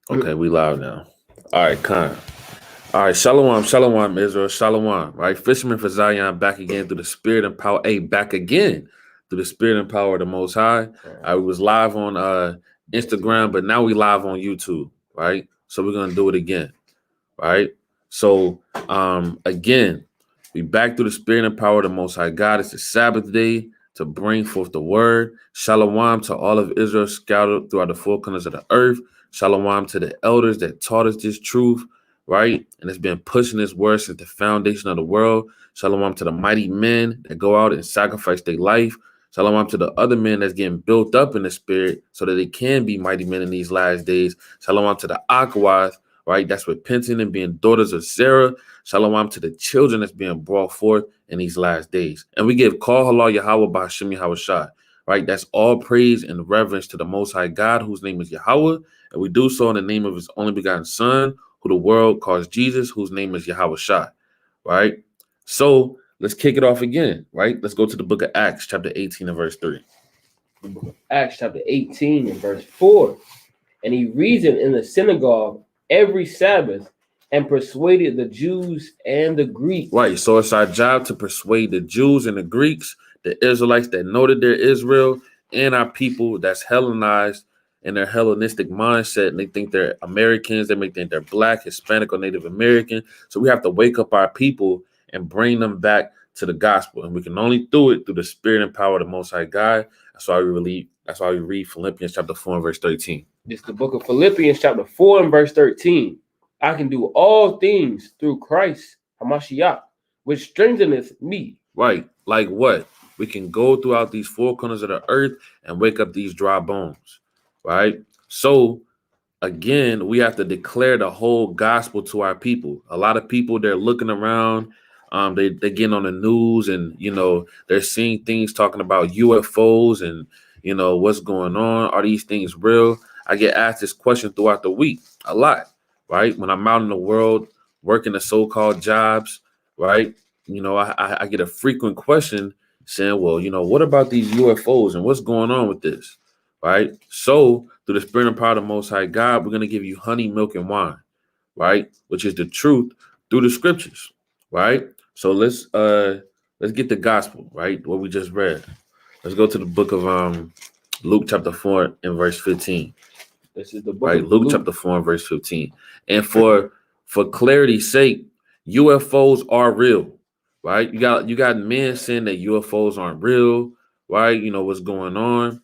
Okay, we live now. All right, Khan. All right, Shalom, Shalom, Israel, Shalom. Right, Fisherman for Zion back again through the spirit and power. Hey, back again through the spirit and power of the Most High. I was live on Instagram, but now we live on YouTube. Right, so we're gonna do it again. Right, so again, we back through the spirit and power of the Most High God. It's the Sabbath day to bring forth the word. Shalom to all of Israel scattered throughout the four corners of the earth. Shalom to the elders that taught us this truth, right? And it's been pushing this word since the foundation of the world. Shalom to the mighty men that go out and sacrifice their life. Shalom to the other men that's getting built up in the spirit so that they can be mighty men in these last days. Shalom to the Akwath, right? That's repenting and being daughters of Sarah. Shalom to the children that's being brought forth in these last days. And we give Call Halal Yahweh by Hashem Yahweh Shai, right? That's all praise and reverence to the Most High God, whose name is Yahweh. And we do so in the name of his only begotten Son, who the world calls Jesus, whose name is Yahweh Shai, right? So let's kick it off again, right? Let's go to the book of Acts, chapter 18 and verse 3. The book of Acts, chapter 18 and verse 4. And he reasoned in the synagogue every Sabbath and persuaded the Jews and the Greeks. Right, so it's our job to persuade the Jews and the Greeks, the Israelites that know that they're Israel, and our people that's Hellenized in their Hellenistic mindset, and they think they're Americans, they may think they're Black, Hispanic, or Native American. So we have to wake up our people and bring them back to the gospel, and we can only do it through the spirit and power of the Most High God. That's why we read Philippians chapter 4 and verse 13. It's the book of Philippians, chapter 4 and verse 13. I can do all things through Christ, Hamashiach, which strengtheneth me. Right. Like what? We can go throughout these four corners of the earth and wake up these dry bones. Right. So again, we have to declare the whole gospel to our people. A lot of people, they're looking around, they're getting on the news, and they're seeing things talking about UFOs and what's going on. Are these things real? I get asked this question throughout the week a lot. Right. When I'm out in the world working the so-called jobs, right? I get a frequent question saying, well, what about these UFOs and what's going on with this? Right. So through the spirit and power of the Most High God, we're going to give you honey, milk, and wine, right? Which is the truth through the scriptures, right? So let's get the gospel, right? What we just read. Let's go to the book of Luke chapter 4 and verse 15. This is the book right, of Luke chapter 4 and verse 15. And for clarity's sake, UFOs are real, right? You got men saying that UFOs aren't real, right? What's going on.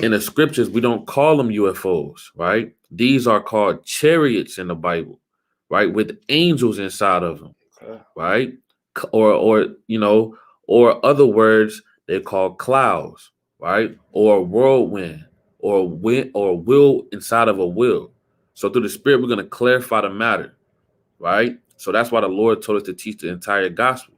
In the scriptures, we don't call them UFOs, right? These are called chariots in the Bible, right? With angels inside of them, right? Or other words, they're called clouds, right? Or whirlwind, or wind, or will inside of a will. So through the Spirit, we're going to clarify the matter, right? So that's why the Lord told us to teach the entire gospel,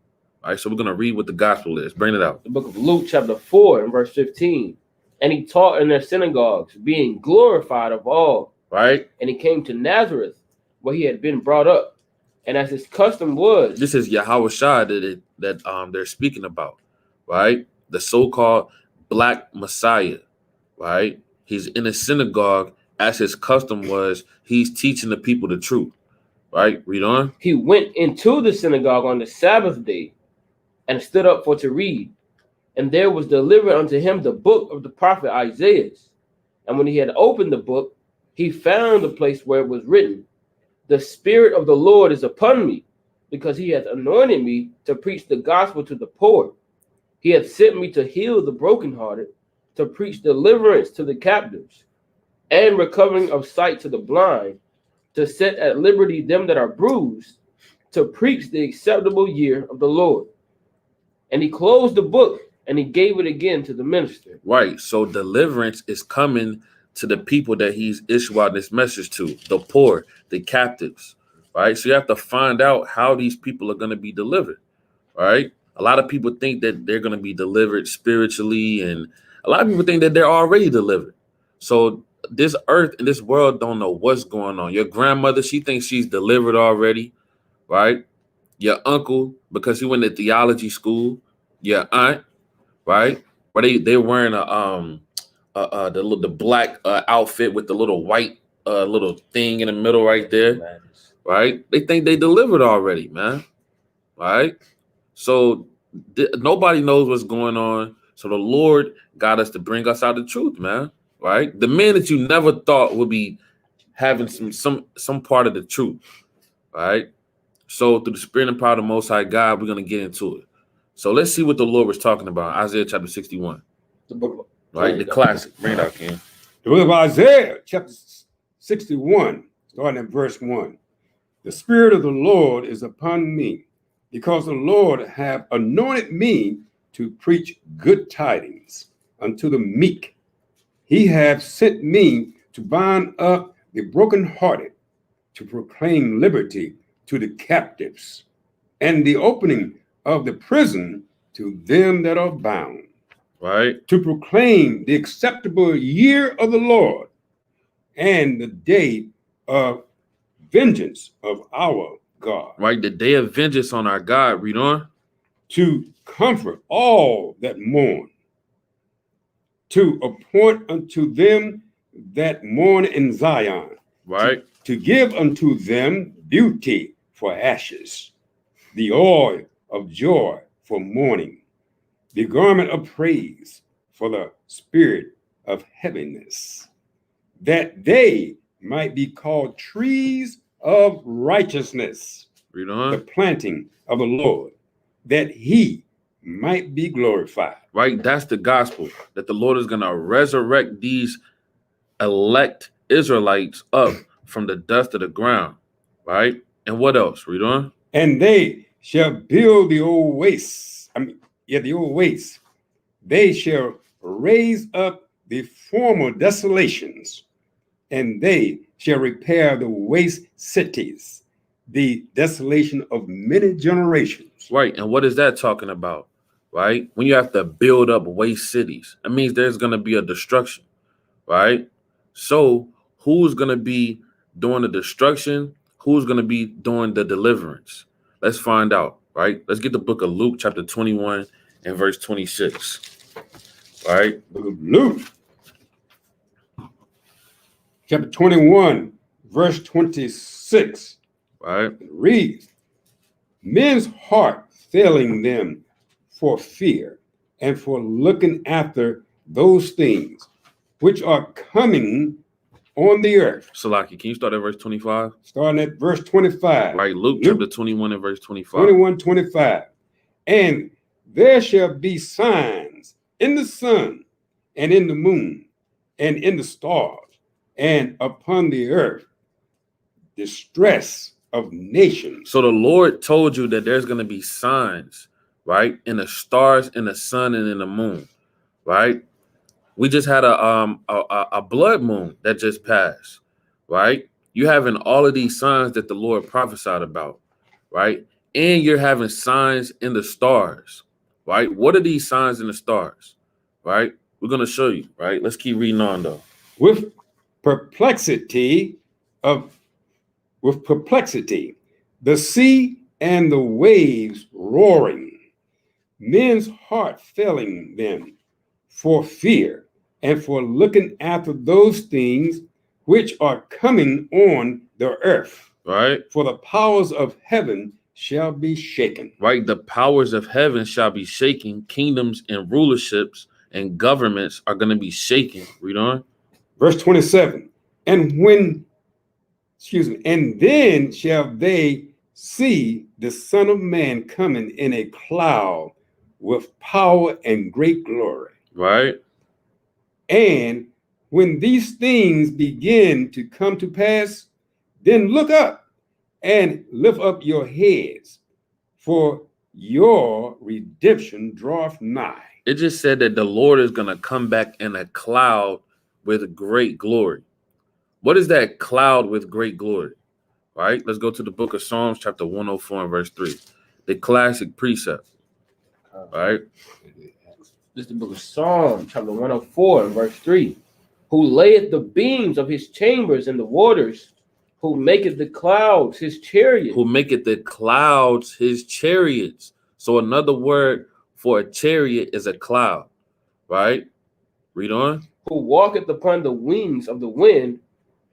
right? So we're going to read what the gospel is. Bring it out. The book of Luke chapter 4 and verse 15. And he taught in their synagogues, being glorified of all. Right. And he came to Nazareth, where he had been brought up. And as his custom was, this is Yahweh Shai that they're speaking about, right? The so-called Black Messiah, right? He's in a synagogue, as his custom was. He's teaching the people the truth, right? Read on. He went into the synagogue on the Sabbath day and stood up for to read. And there was delivered unto him the book of the prophet Isaiah. And when he had opened the book, he found the place where it was written, the Spirit of the Lord is upon me, because he hath anointed me to preach the gospel to the poor. He hath sent me to heal the brokenhearted, to preach deliverance to the captives, and recovering of sight to the blind, to set at liberty them that are bruised, to preach the acceptable year of the Lord. And he closed the book, and he gave it again to the minister. Right. So deliverance is coming to the people that he's issuing this message to, the poor, the captives. Right. So you have to find out how these people are going to be delivered. Right. A lot of people think that they're going to be delivered spiritually, and a lot of people think that they're already delivered. So this earth and this world don't know what's going on. Your grandmother, she thinks she's delivered already. Right. Your uncle, because he went to theology school. Your aunt, right? Where they're wearing the black outfit with the little white little thing in the middle right there, Matters. right? They think they delivered already, man. Right? So nobody knows what's going on. So the Lord got us to bring us out the truth, man. Right? The man that you never thought would be having some part of the truth. Right? So through the spirit and power of the Most High God, we're gonna get into it. So let's see what the Lord was talking about. Isaiah chapter 61. The book. Right? The classic. Bring it out, King. The book of Isaiah, chapter 61, starting at verse 1. The Spirit of the Lord is upon me, because the Lord hath anointed me to preach good tidings unto the meek. He hath sent me to bind up the brokenhearted, to proclaim liberty to the captives, and the opening of the prison to them that are bound. Right? To proclaim the acceptable year of the Lord and the day of vengeance of our God. Right? The day of vengeance on our God. Read on. To comfort all that mourn, to appoint unto them that mourn in Zion, Right? to give unto them beauty for ashes, the oil of joy for mourning, the garment of praise for the spirit of heaviness, that they might be called trees of righteousness, Read the on. planting of the Lord, that he might be glorified. Right? That's the gospel. That the Lord is gonna resurrect these elect Israelites up from the dust of the ground. Right? And what else? Read on. And they shall build the old wastes. The old wastes. They shall raise up the former desolations, and they shall repair the waste cities, the desolation of many generations. Right. And what is that talking about? Right? When you have to build up waste cities, that means there's going to be a destruction. Right? So who's going to be doing the destruction? Who's going to be doing the deliverance? Let's find out. Right? Let's get the book of Luke chapter 21 and verse 26. Right? Book of Luke, chapter 21, verse 26. Right? Read, men's heart failing them for fear and for looking after those things which are coming on the earth. Salaki, can you start at verse 25? Starting at verse 25. Right, Luke chapter 21 and verse 25. 21, 25. And there shall be signs in the sun and in the moon and in the stars and upon the earth, distress of nations. So the Lord told you that there's going to be signs, right, in the stars, in the sun, and in the moon, right? We just had a blood moon that just passed, right? You having all of these signs that the Lord prophesied about, right? And you're having signs in the stars, right? What are these signs in the stars, right? We're going to show you, right? Let's keep reading on, though. With perplexity, the sea and the waves roaring, men's heart failing them for fear and for looking after those things which are coming on the earth. Right? For the powers of heaven shall be shaken. Right? The powers of heaven shall be shaken. Kingdoms and rulerships and governments are going to be shaken. Read on. Verse 27. And then shall they see the Son of Man coming in a cloud with power and great glory. Right? And when these things begin to come to pass, then look up and lift up your heads, for your redemption draweth nigh. It just said that the Lord is going to come back in a cloud with great glory. What is that cloud with great glory? Right? Let's go to the book of Psalms, chapter 104 and verse 3. The classic precept. Right? This is the book of Psalms, chapter 104 and verse 3. Who layeth the beams of his chambers in the waters, who maketh the clouds his chariot. Who maketh the clouds his chariots. So another word for a chariot is a cloud. Right? Read on. Who walketh upon the wings of the wind,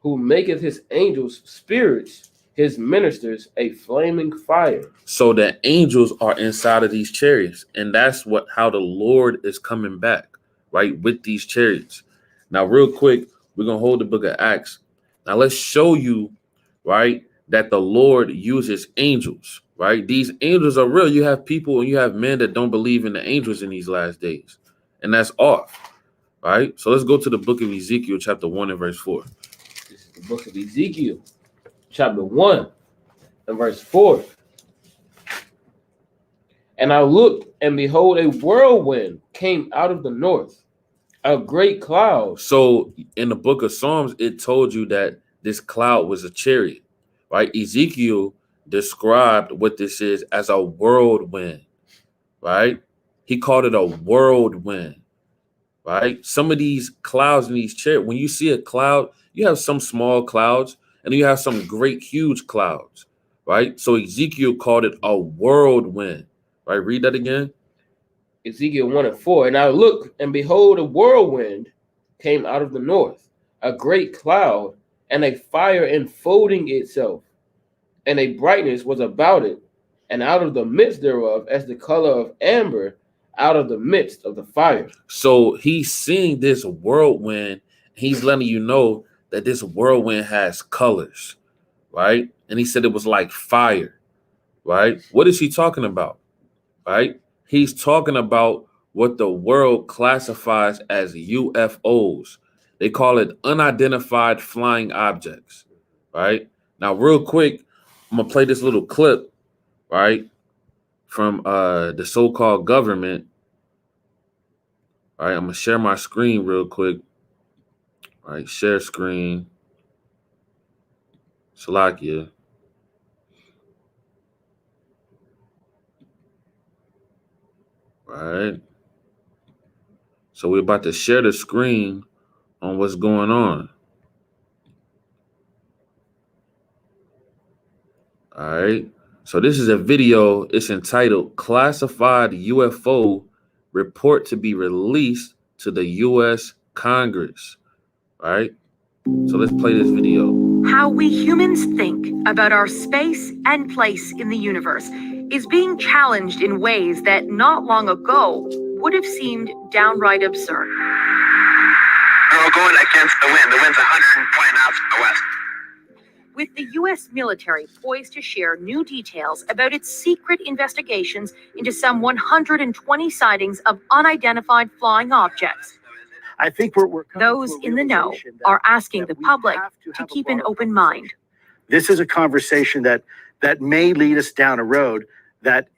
who maketh his angels spirits, his ministers a flaming fire. So the angels are inside of these chariots, and that's how the Lord is coming back, right, with these chariots. Now, real quick, we're gonna hold the book of Acts. Now, let's show you, right, that the Lord uses angels, right? These angels are real. You have people and you have men that don't believe in the angels in these last days, and that's off, right? So let's go to the book of Ezekiel, chapter 1 and verse 4. This is the book of Ezekiel, chapter 1 and verse 4. And I looked, and behold, a whirlwind came out of the north, a great cloud. So in the book of Psalms, it told you that this cloud was a chariot, right? Ezekiel described what this is as a whirlwind, right? He called it a whirlwind, right? Some of these clouds in these chariots, when you see a cloud, you have some small clouds and you have some great, huge clouds, right? So Ezekiel called it a whirlwind, right? Read that again. Ezekiel 1 and 4. And I looked, and behold, a whirlwind came out of the north, a great cloud, and a fire enfolding itself, and a brightness was about it, and out of the midst thereof, as the color of amber, out of the midst of the fire. So he's seeing this whirlwind. He's letting you know that this whirlwind has colors, right? And he said it was like fire, right? What is he talking about, right? He's talking about what the world classifies as UFOs. They call it unidentified flying objects, right? Now, real quick, I'm gonna play this little clip, right, from the so-called government. All right, I'm gonna share my screen real quick. All right, share screen. Salakia. All right. So we're about to share the screen on what's going on. All right. So this is a video. It's entitled "Classified UFO Report to be Released to the U.S. Congress." All right. So let's play this video. How we humans think about our space and place in the universe is being challenged in ways that not long ago would have seemed downright absurd. We're going against the wind. The wind's 120 knots to the west. With the U.S. military poised to share new details about its secret investigations into some 120 sightings of unidentified flying objects. I think we're Those in the know are asking the public to keep an open mind. This is a conversation that may lead us down a road that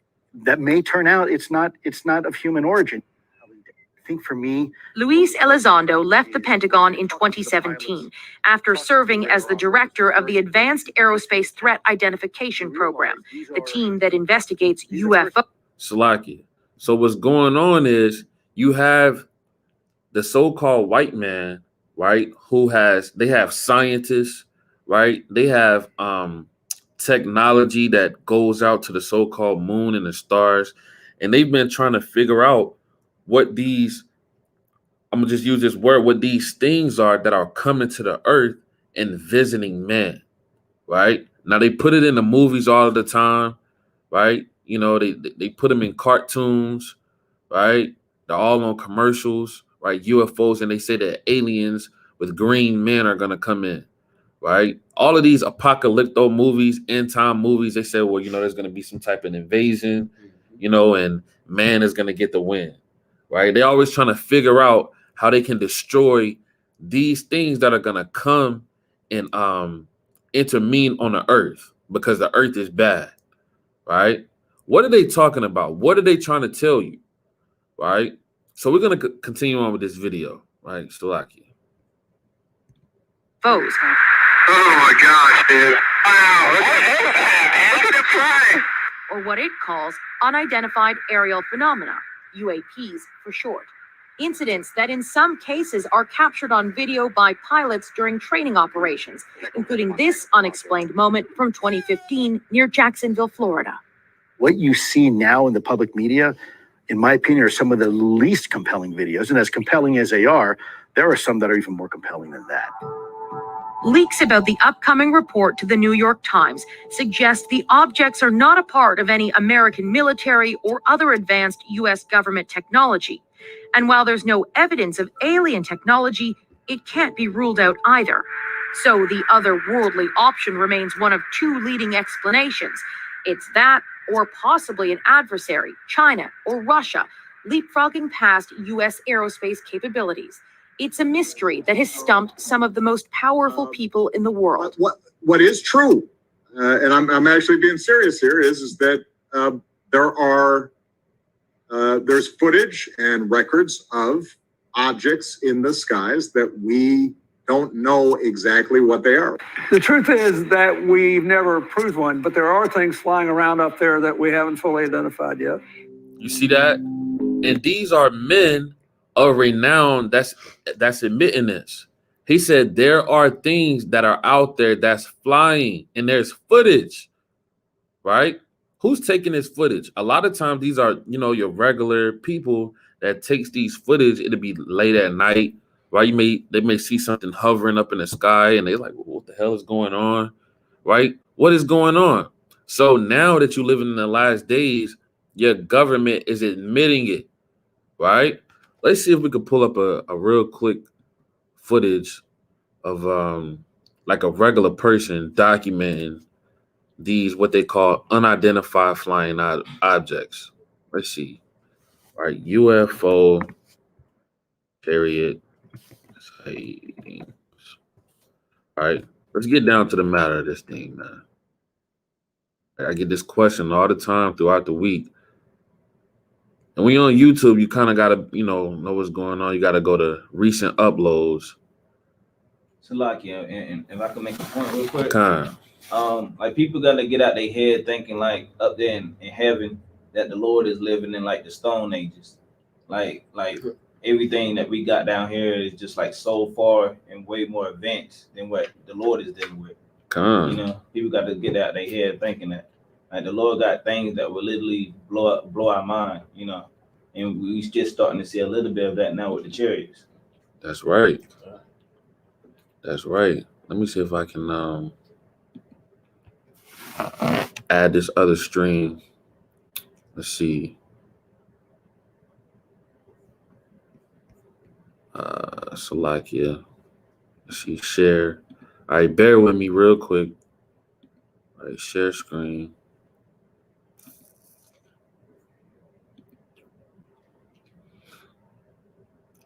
may turn out it's not of human origin. I think for me, Luis Elizondo left the Pentagon in 2017 after serving as the director of the Advanced Aerospace Threat Identification Program, the team that investigates UFO. Salakia. So what's going on is you have the so-called white man, right, they have scientists, right? They have technology that goes out to the so-called moon and the stars, and they've been trying to figure out what these, I'm gonna just use this word, what these things are that are coming to the earth and visiting man, right? Now they put it in the movies all the time, right? You know, they put them in cartoons, right? They're all on commercials, right? UFOs, and they say that aliens with green men are gonna come in, right? All of these apocalypto movies, end time movies, they say, well, you know, there's gonna be some type of invasion, you know, and man is gonna get the win, right? They're always trying to figure out how they can destroy these things that are gonna come and intervene on the earth because the earth is bad, right? What are they talking about? What are they trying to tell you, right? So we're gonna continue on with this video, right? Stalaki. Foes. Oh my gosh, dude. Wow, look at it fly. Or what it calls unidentified aerial phenomena, UAPs for short. Incidents that in some cases are captured on video by pilots during training operations, including this unexplained moment from 2015 near Jacksonville, Florida. what you see now in the public media, in my opinion, are some of the least compelling videos. And as compelling as they are, there are some that are even more compelling than that. Leaks about the upcoming report to the New York Times suggest the objects are not a part of any American military or other advanced U.S. government technology. And while there's no evidence of alien technology, it can't be ruled out either. So the otherworldly option remains one of two leading explanations. It's that, or possibly an adversary, China or Russia, leapfrogging past U.S. aerospace capabilities. It's a mystery that has stumped some of the most powerful people in the world. What is true, and I'm actually being serious here, is that there's footage and records of objects in the skies that we don't know exactly what they are. The truth is that we've never proved one, but there are things flying around up there that we haven't fully identified yet. You see that? And these are men of renown that's admitting this. He said there are things that are out there that's flying, and there's footage, right? Who's taking this footage? A lot of times these are, your regular people that takes these footage. It'll be late at night, right? They may see something hovering up in the sky, and they're like, well, what the hell is going on, right? What is going on? So now that you live in the last days, your government is admitting it, right? Let's see if we could pull up a real quick footage of like a regular person documenting these, what they call unidentified flying objects. Let's see. All right, UFO, period. All right, let's get down to the matter of this thing, man. I get this question all the time throughout the week. And when you're on YouTube, you kind of got to, know what's going on. You got to go to recent uploads. So like, and if I can make a point real quick. Like people got to get out their head thinking like up there in heaven that the Lord is living in like the Stone Ages. Like everything that we got down here is just like so far and way more advanced than what the Lord is dealing with. People got to get out their head thinking that like the Lord got things that will literally blow our mind, and we just starting to see a little bit of that now with the chariots. That's right. That's right. Let me see if I can add this other stream. Let's see. Slovakia. Let's see, share. All right, bear with me real quick. All right, share screen.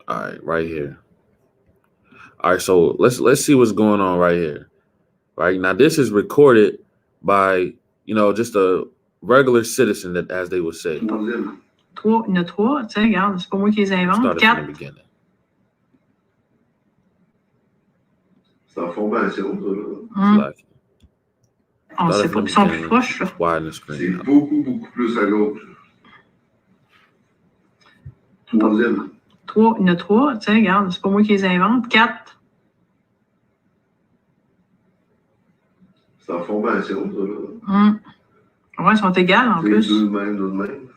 All right, right here. All right, so let's see what's going on right here. Right now, this is recorded by just a regular citizen, that, as they would say. Il y en a trois, tu sais, regarde, c'est pas moi qui les invente. Quatre. C'est en formation, On sait pas, ils sont plus proches, là. C'est beaucoup plus à gauche. Troisième. Trois, il y en a trois, tu sais, regarde, c'est pas moi qui les invente. Quatre. C'est en formation, Ouais, ils sont égales en plus. Deux de même.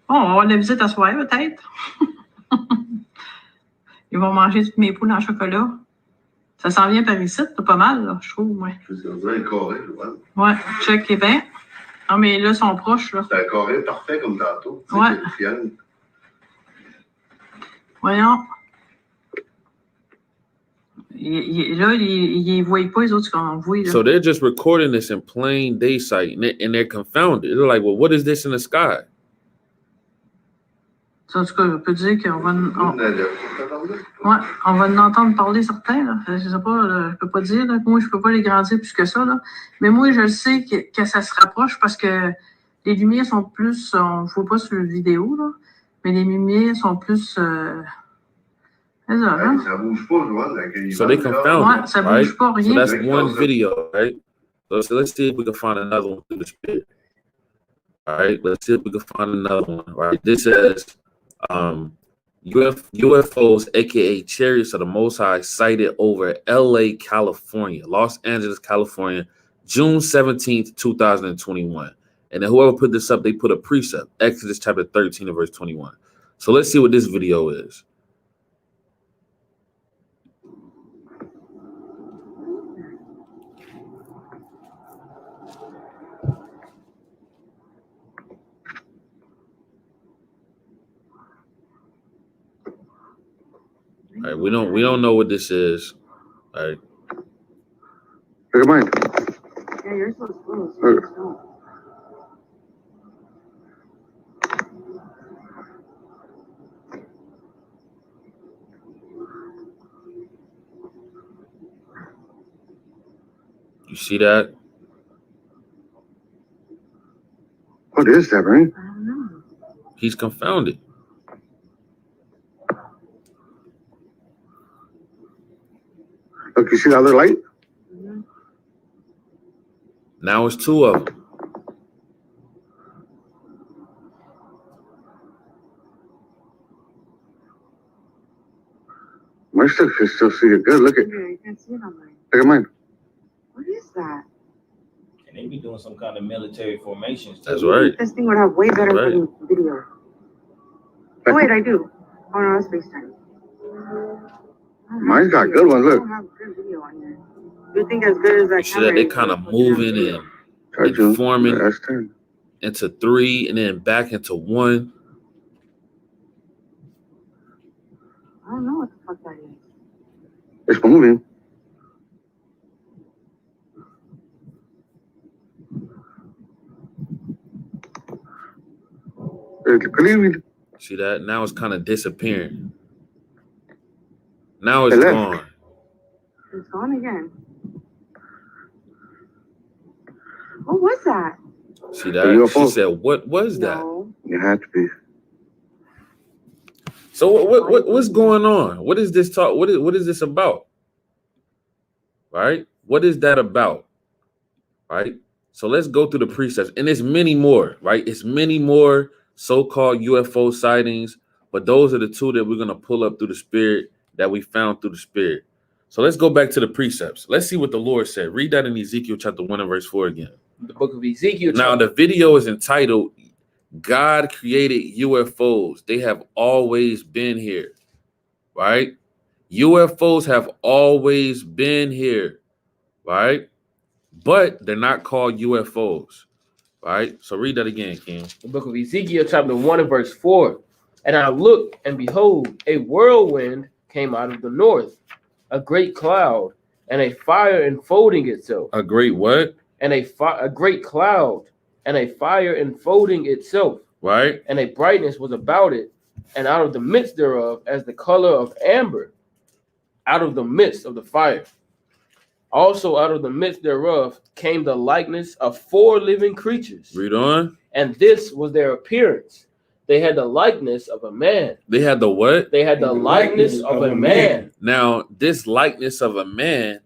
Bon, on va avoir de la visite à soir, peut-être. Ils vont manger toutes mes poules en chocolat. Ça s'en vient par ici, c'est pas mal, là, je trouve, ouais. C'est un carré, ouais, check les bains. Non, mais là, ils sont proches, là. C'est un carré parfait comme tantôt. Ouais. Voyons. Là, ils voient pas les autres qu'on voit. So they're just recording this in plain day sight, and they're confounded. They're like, well, what is this in the sky? En tout cas, je peux dire qu'on va... Ouais, on va en entendre parler certains, là. Je sais pas, je peux pas dire, là. Moi, je peux pas les grandir plus que ça, là. Mais moi, je sais que ça se rapproche parce que les lumières sont plus... On ne voit pas sur la vidéo, là. Mais les lumières sont plus... Ça bouge pas, so they confound ouais, ça bouge right? pas, rien. So that's one video, right? So let's see if we can find another one through the spirit. All right, let's see if we can find another one, right? This says... UFOs, aka chariots of the Most High, sighted over LA, California, Los Angeles, California, June 17th, 2021. And then whoever put this up, they put a precept, Exodus chapter 13 and verse 21. So let's see what this video is. We don't know what this is. All right. Look at mine. Yeah, yours was close. You see that? What is that, right? I don't know. He's confounded. Look, you see the other light? Now it's two of them. My stuff can still see it good. Look at I can't see it on mine. look at mine. What is that? And they be doing some kind of military formations too. That's right. This thing would have way better Right. fucking video. Oh, wait, I do. Oh, no, that's FaceTime. Mine's got good ones. I Look. don't have good video on here. You think as good as that You see that they kind of moving and forming That's 10. into three and then back into one. I don't know what the fuck that is. It's moving. See that? Now it's kind of disappearing. Now it's It left. gone. It's gone again. What was that? See that? She UFO. said, "What was that?" No. You had to be. So what's going on? What is this talk? What is this about? Right? What is that about? Right? So let's go through the precepts, and there's many more. Right? It's many more so-called UFO sightings, but those are the two that we're gonna pull up through the spirit that we found through the spirit. So let's go back to the precepts. Let's see what the Lord said. Read that in Ezekiel chapter 1 and verse 4 again. The book of Ezekiel. Now the video is entitled God Created UFOs. They have always been here, right? UFOs have always been here, right? But they're not called UFOs, right? So read that again, King. The book of Ezekiel, chapter 1 and verse 4. And I looked, and behold, a whirlwind came out of the north, a great cloud, and a fire enfolding itself. A great what? And a great cloud, and a fire enfolding itself. Right? And a brightness was about it, and out of the midst thereof, as the color of amber, out of the midst of the fire. Also out of the midst thereof came the likeness of 4 living creatures. Read on. And this was their appearance. They had the likeness of a man. They had the what? They had the likeness of a man. Now, this likeness of a man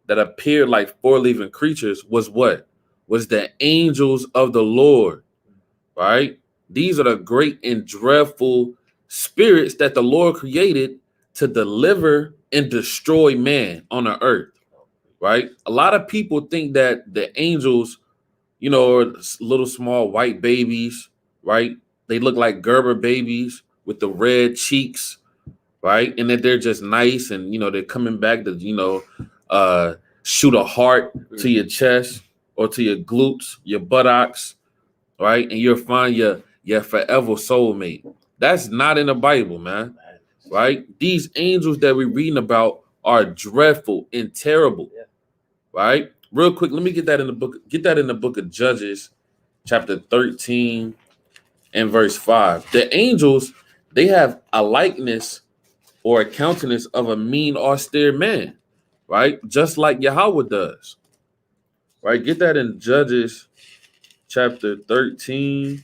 that appeared like 4 living creatures was what? Was the angels of the Lord, right? These are the great and dreadful spirits that the Lord created to deliver and destroy man on the earth, right? A lot of people think that the angels, you know, are little small white babies, right? They look like Gerber babies with the red cheeks, right? And that they're just nice and, you know, they're coming back to, you know, shoot a heart to your chest or to your glutes, your buttocks, right? And you'll find your forever soulmate. That's not in the Bible, man, right? These angels that we're reading about are dreadful and terrible, right? Real quick, let me get that in the book. Get that in the book of Judges, chapter 13 and verse 5. The angels, they have a likeness or a countenance of a mean, austere man, right? Just like Yahweh does, right? Get that in Judges chapter 13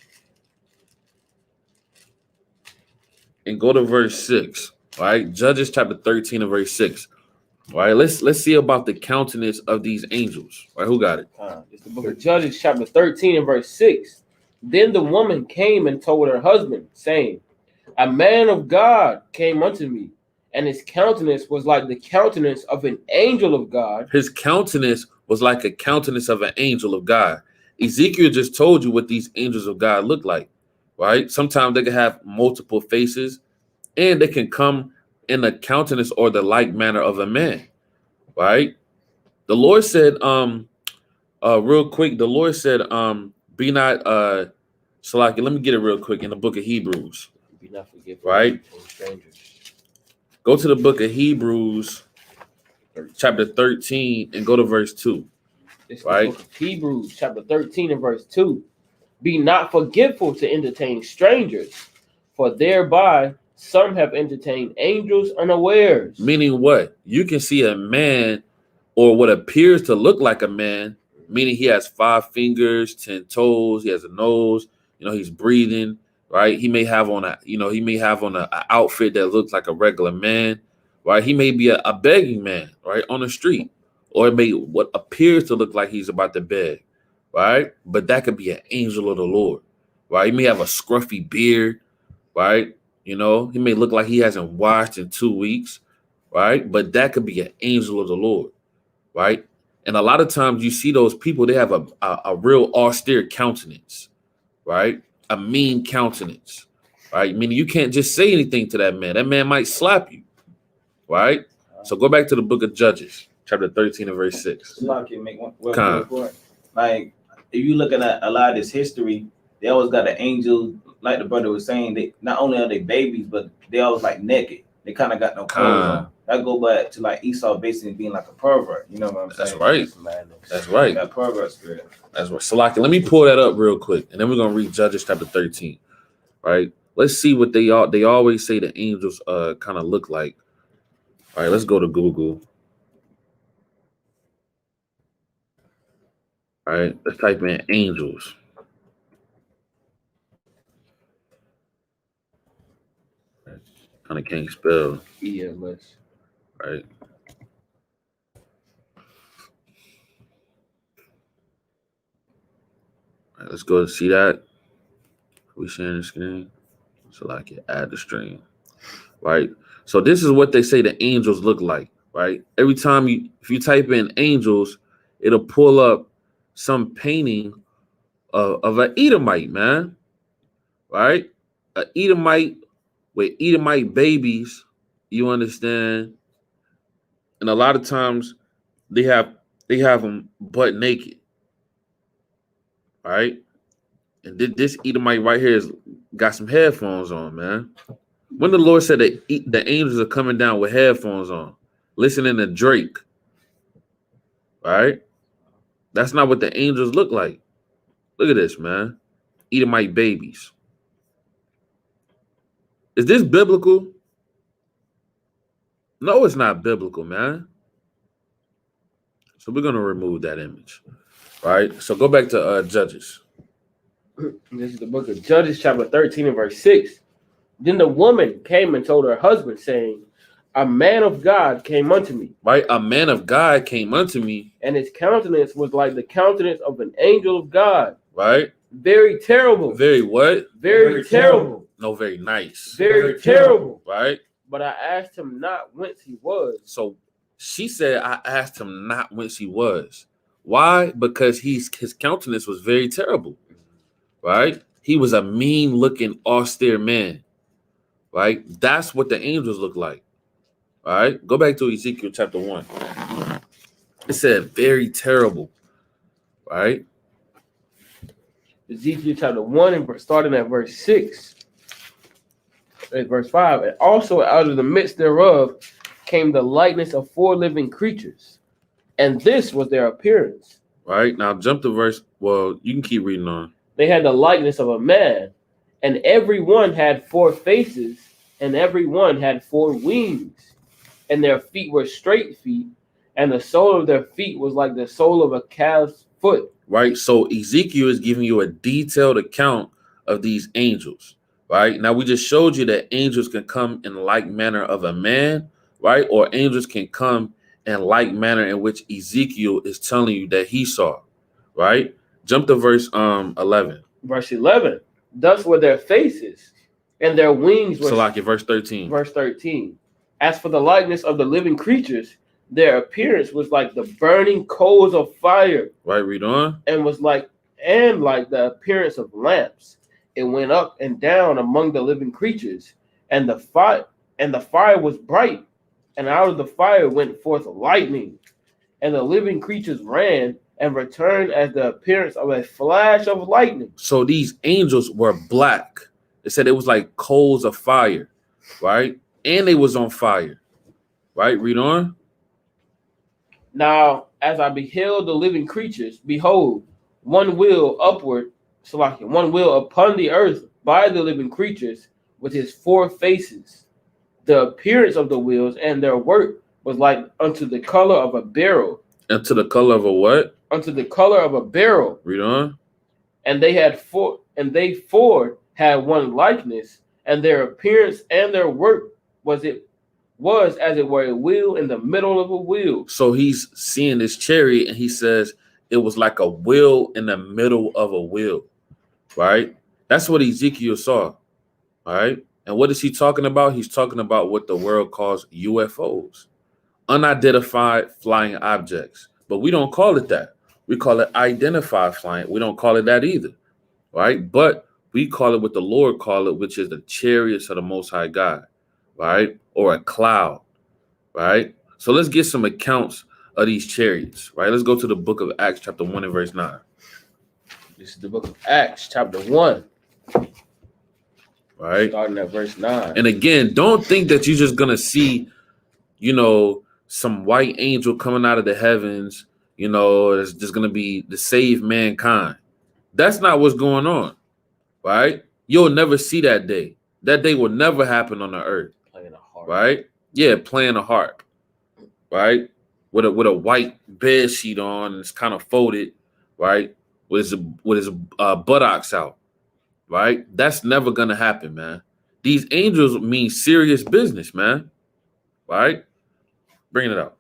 and go to verse 6, right? Judges chapter 13 and verse 6. All right, let's see about the countenance of these angels. All right, who got it? It's the book of Judges, chapter 13 and verse 6. Then the woman came and told her husband, saying, a man of God came unto me, and his countenance was like the countenance of an angel of God. His countenance was like a countenance of an angel of God. Ezekiel just told you what these angels of God look like, right? Sometimes they can have multiple faces, and they can come in the countenance or the like manner of a man, right? The Lord said, real quick, the Lord said, be not, Salaki, let me get it real quick in the book of Hebrews. Be not forgetful, right? of strangers. Go to the book of Hebrews, chapter 13, and go to verse 2. It's Right. the book of Hebrews, chapter 13 and verse 2. Be not forgetful to entertain strangers, for thereby some have entertained angels unawares. Meaning what? You can see a man or what appears to look like a man, meaning he has 5 fingers, 10 toes, he has a nose, he's breathing, right? He may have on a outfit that looks like a regular man, right? He may be a begging man, right, on the street, or it may what appears to look like he's about to beg, right? But that could be an angel of the Lord, right? He may have a scruffy beard, right? He may look like he hasn't washed in 2 weeks, right? But that could be an angel of the Lord, right? And a lot of times you see those people, they have a real austere countenance, right? A mean countenance, right? Meaning you can't just say anything to that man. That man might slap you, right? So go back to the book of Judges, chapter 13 and verse 6. Like, if you look at a lot of this history, they always got an angel, like the brother was saying, they not only are they babies, but they always like naked. They kind of got no clothes on. That go back to like Esau basically being like a pervert. You know what I'm saying? That's right. That's right. That pervert spirit. That's right. Salaki, let me pull that up real quick, and then we're gonna read Judges chapter 13. Right? Let's see what they always say the angels kind of look like. All right, let's go to Google. All right, let's type in angels. Kind of can't spell. ELS. Right. All right, let's go and see that. Are we sharing the screen? So I can add the stream. Right. So this is what they say the angels look like. Right. Every time if you type in angels, it'll pull up some painting of an Edomite, man. Right. An Edomite with Edomite babies, you understand? And a lot of times they have them butt naked. All right. And this Edomite right here has got some headphones on, man. When the Lord said that the angels are coming down with headphones on, listening to Drake, right? That's not what the angels look like. Look at this, man. Edomite babies. Is this biblical? No, it's not biblical, man. So we're going to remove that image, right? So go back to Judges. This is the book of Judges, chapter 13 and verse 6. Then the woman came and told her husband, saying, a man of God came unto me. Right? A man of God came unto me. And his countenance was like the countenance of an angel of God. Right? Very terrible. Very what? Very terrible. No, very nice. Very terrible. Right? But I asked him not whence he was. So she said, I asked him not whence he was. Why? Because his countenance was very terrible. Right? He was a mean-looking, austere man. Right? That's what the angels look like. All right? Go back to Ezekiel chapter 1. It said very terrible. Right? Ezekiel chapter 1 and starting at verse 6. At verse 5. And also out of the midst thereof came the likeness of 4 living creatures. And this was their appearance. Right? Now jump to verse. Well, you can keep reading on. They had the likeness of a man, and every one had 4 faces, and every one had 4 wings, and their feet were straight feet, and the sole of their feet was like the sole of a calf's foot. Right? So Ezekiel is giving you a detailed account of these angels. Right? Now we just showed you that angels can come in like manner of a man, right? Or angels can come in like manner in which Ezekiel is telling you that he saw. Right? Jump to verse 11. Verse 11. Thus were their faces, and their wings were. Salaki, verse 13. Verse 13. As for the likeness of the living creatures, their appearance was like the burning coals of fire. Right, read on. And like the appearance of lamps. It went up and down among the living creatures, and the fire was bright, and out of the fire went forth lightning, and the living creatures ran and returned as the appearance of a flash of lightning. So these angels were black. It said it was like coals of fire, right? and they was on fire. Right? Read on. Now, as I beheld the living creatures, behold, one wheel upward, one wheel upon the earth by the living creatures with his 4 faces. The appearance of the wheels and their work was like unto the color of a beryl. Unto the color of a what? Unto the color of a beryl. Read on. And they four had one likeness, and their appearance and their work was as it were a wheel in the middle of a wheel. So he's seeing this chariot and he says it was like a wheel in the middle of a wheel, right? That's what Ezekiel saw, all right? And what is he talking about? He's talking about what the world calls UFOs, unidentified flying objects. But we don't call it that. We call it identified flying. We don't call it that either, right? But we call it what the Lord called it, which is the chariots of the Most High God, right? Or a cloud, right? So let's get some accounts of these chariots, right? Let's go to the book of Acts chapter 1 and verse 9. This is the book of Acts chapter 1. Right? Starting at verse 9. And again, don't think that you're just going to see, some white angel coming out of the heavens, it's just going to be to save mankind. That's not what's going on, right? You'll never see that day. That day will never happen on the earth. Playing a harp. Right? Yeah, playing a harp, right? With a white bed sheet on, and it's kind of folded, right? With his buttocks out. Right? That's never going to happen, man. These angels mean serious business, man. Right? Bring it up.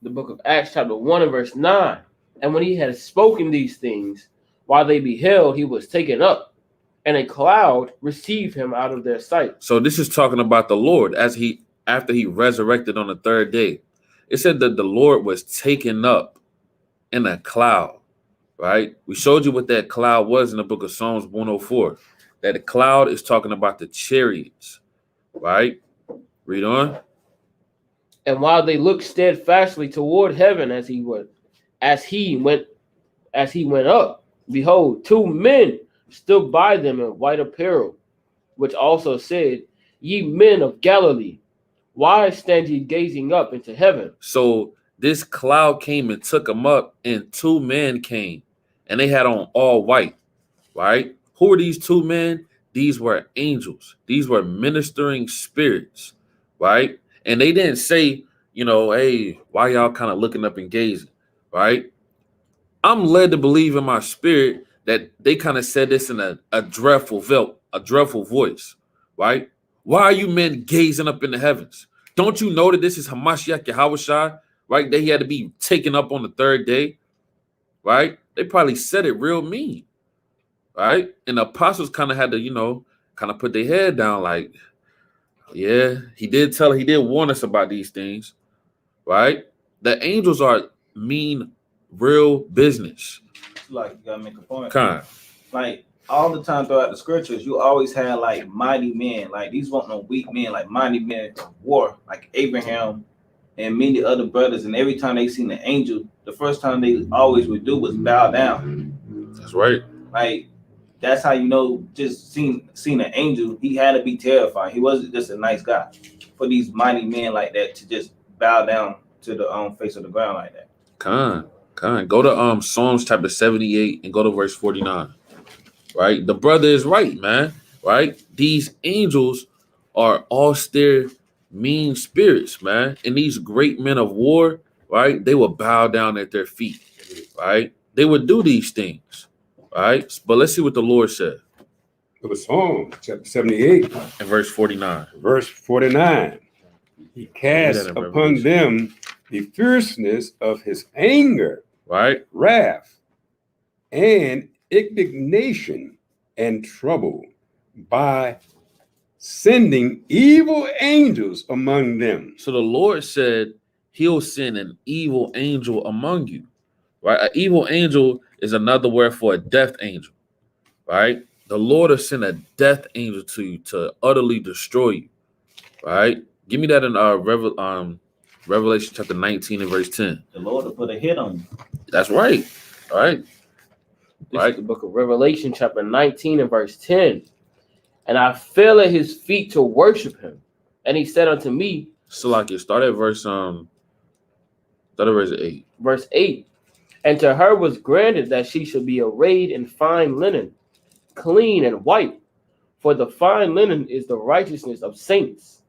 The book of Acts chapter 1 and verse 9. And when he had spoken these things, while they beheld, he was taken up, and a cloud received him out of their sight. So this is talking about the Lord after he resurrected on the 3rd day. It said that the Lord was taken up in a cloud. Right? We showed you what that cloud was in the book of Psalms 104. That the cloud is talking about the chariots. Right? Read on. And while they looked steadfastly toward heaven as he went up, behold, 2 men stood by them in white apparel, which also said, Ye men of Galilee, why stand ye gazing up into heaven? So this cloud came and took them up, and 2 men came. And they had on all white, right? Who were these 2 men? These were angels. These were ministering spirits, right? And they didn't say, hey, why y'all kind of looking up and gazing, right? I'm led to believe in my spirit that they kind of said this in a dreadful voice, right? Why are you men gazing up in the heavens? Don't you know that this is Hamashiach Yahushua, right? That he had to be taken up on the 3rd day, right? They probably said it real mean, right? And the apostles kind of had to, kind of put their head down like, yeah, he did warn us about these things, right? The angels mean real business. Like, you gotta make a point. Kind. Like, all the time throughout the scriptures, you always had like mighty men. Like, these weren't no weak men, like mighty men of war, like Abraham and many other brothers. And every time they seen an angel, the first time they always would do was bow down. That's right. Like, that's how just seeing an angel, he had to be terrified. He wasn't just a nice guy. For these mighty men like that to just bow down to the face of the ground like that. Kind. Go to Psalms chapter 78 and go to verse 49. Right? The brother is right, man. Right? These angels are austere, mean spirits, man. And these great men of war, right? They will bow down at their feet, right? They would do these things, right? But let's see what the Lord said. It was Psalm chapter 78 and verse 49. Verse 49. He cast upon them the fierceness of his anger, right? Wrath and indignation and trouble by sending evil angels among them. So the Lord said he'll send an evil angel among you, right? An evil angel is another word for a death angel, right? The Lord will send a death angel to you to utterly destroy you, right? Give me that in Revelation chapter 19 and verse 10. The Lord will put a hit on you. That's right. All right. This is the book of Revelation chapter 19 and verse 10. And I fell at his feet to worship him. And he said unto me, Salakia, start at verse 8. verse 8, and to her was granted that she should be arrayed in fine linen, clean and white, for the fine linen is the righteousness of saints.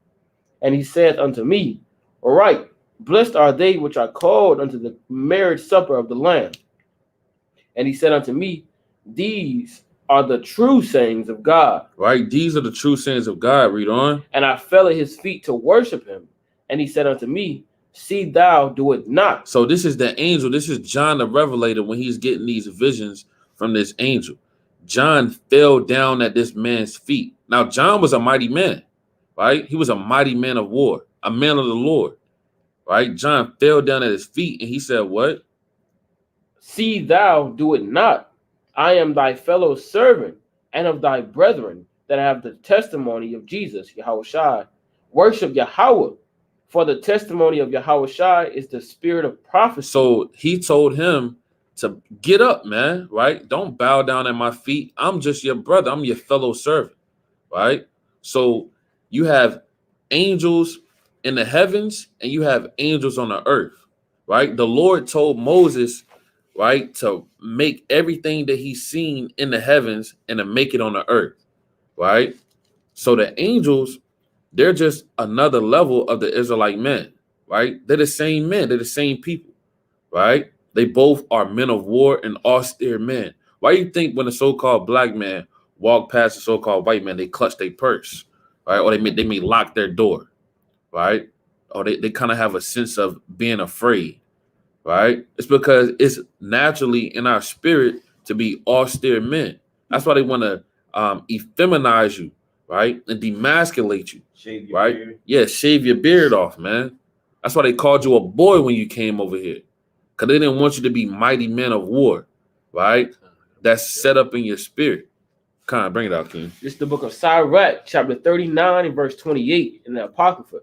And he saith unto me, all right, blessed are they which are called unto the marriage supper of the Lamb. And he said unto me, these are the true sayings of God. Right? These are the true sayings of God. Read on. And I fell at his feet to worship him. And he said unto me, see thou do it not. So this is the angel. This is John the Revelator when he's getting these visions from this angel. John fell down at this man's feet. Now, John was a mighty man, right? He was a mighty man of war, a man of the Lord, right? John fell down at his feet and he said, what? See thou do it not. I am thy fellow servant and of thy brethren that have the testimony of Jesus, Yahushua. Worship Yahweh, for the testimony of Yahushua is the spirit of prophecy. So he told him to get up, man, right? Don't bow down at my feet. I'm just your brother. I'm your fellow servant, right? So you have angels in the heavens and you have angels on the earth, right? The Lord told Moses, right, to make everything that he's seen in the heavens and to make it on the earth, right? So the angels, they're just another level of the Israelite men, right? They're the same men. They're the same people, right? They both are men of war and austere men. Why do you think when a so-called black man walk past a so-called white man, they clutch their purse, right? Or they may lock their door, right? Or they kind of have a sense of being afraid, right? It's because it's naturally in our spirit to be austere men. That's why they want to effeminize you, right? And demasculate you, Shave your right? beard. Yeah, shave your beard off, man. That's why they called you a boy when you came over here. Because they didn't want you to be mighty men of war, right? That's set up in your spirit. Kind of bring it out, King. This is the book of Sirach, chapter 39 and verse 28 in the Apocrypha.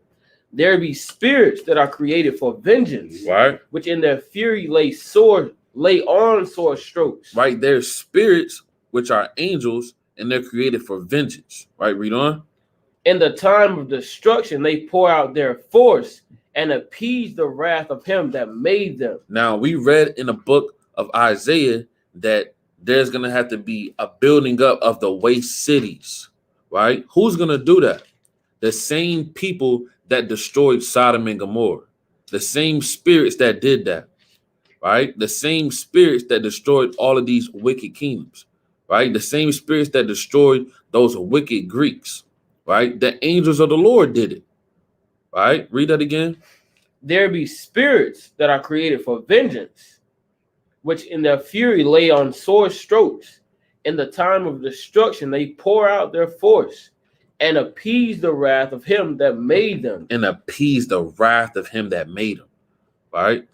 There be spirits that are created for vengeance, Right? which in their fury lay on sword strokes. Right? There's spirits, which are angels, and they're created for vengeance. Right? Read on. In the time of destruction, they pour out their force and appease the wrath of him that made them. Now, we read in the book of Isaiah that there's going to have to be a building up of the waste cities, right? Who's going to do that? The same people that destroyed Sodom and Gomorrah, the same spirits that did that, right? The same spirits that destroyed all of these wicked kingdoms, right? The same spirits that destroyed those wicked Greeks, right? The angels of the Lord did it, right? Read that again. There be spirits that are created for vengeance, which in their fury lay on sword strokes. In the time of destruction, they pour out their force and appease the wrath of him that made them. And appease the wrath of him that made them, right?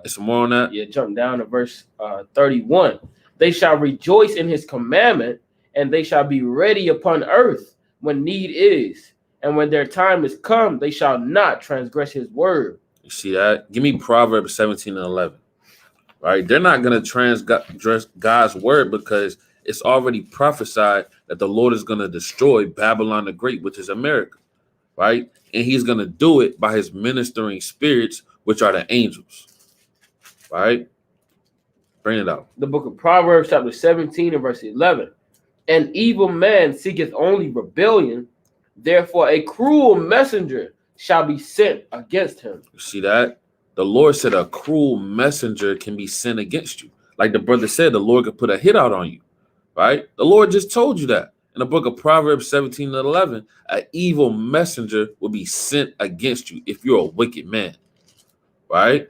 Some more on that. Yeah, jump down to verse 31. They shall rejoice in his commandment, and they shall be ready upon earth when need is. And when their time is come, they shall not transgress his word. You see that? Give me Proverbs 17 and 11. Right? They're not going to transgress God's word because it's already prophesied that the Lord is going to destroy Babylon the Great, which is America. Right? And he's going to do it by his ministering spirits, which are the angels. Right? Bring it out. The book of Proverbs, chapter 17 and verse 11. An evil man seeketh only rebellion. Therefore, a cruel messenger shall be sent against him. You see that? The Lord said a cruel messenger can be sent against you. Like the brother said, the Lord could put a hit out on you, right? The Lord just told you that. In the book of Proverbs 17 and 11, an evil messenger will be sent against you if you're a wicked man, right?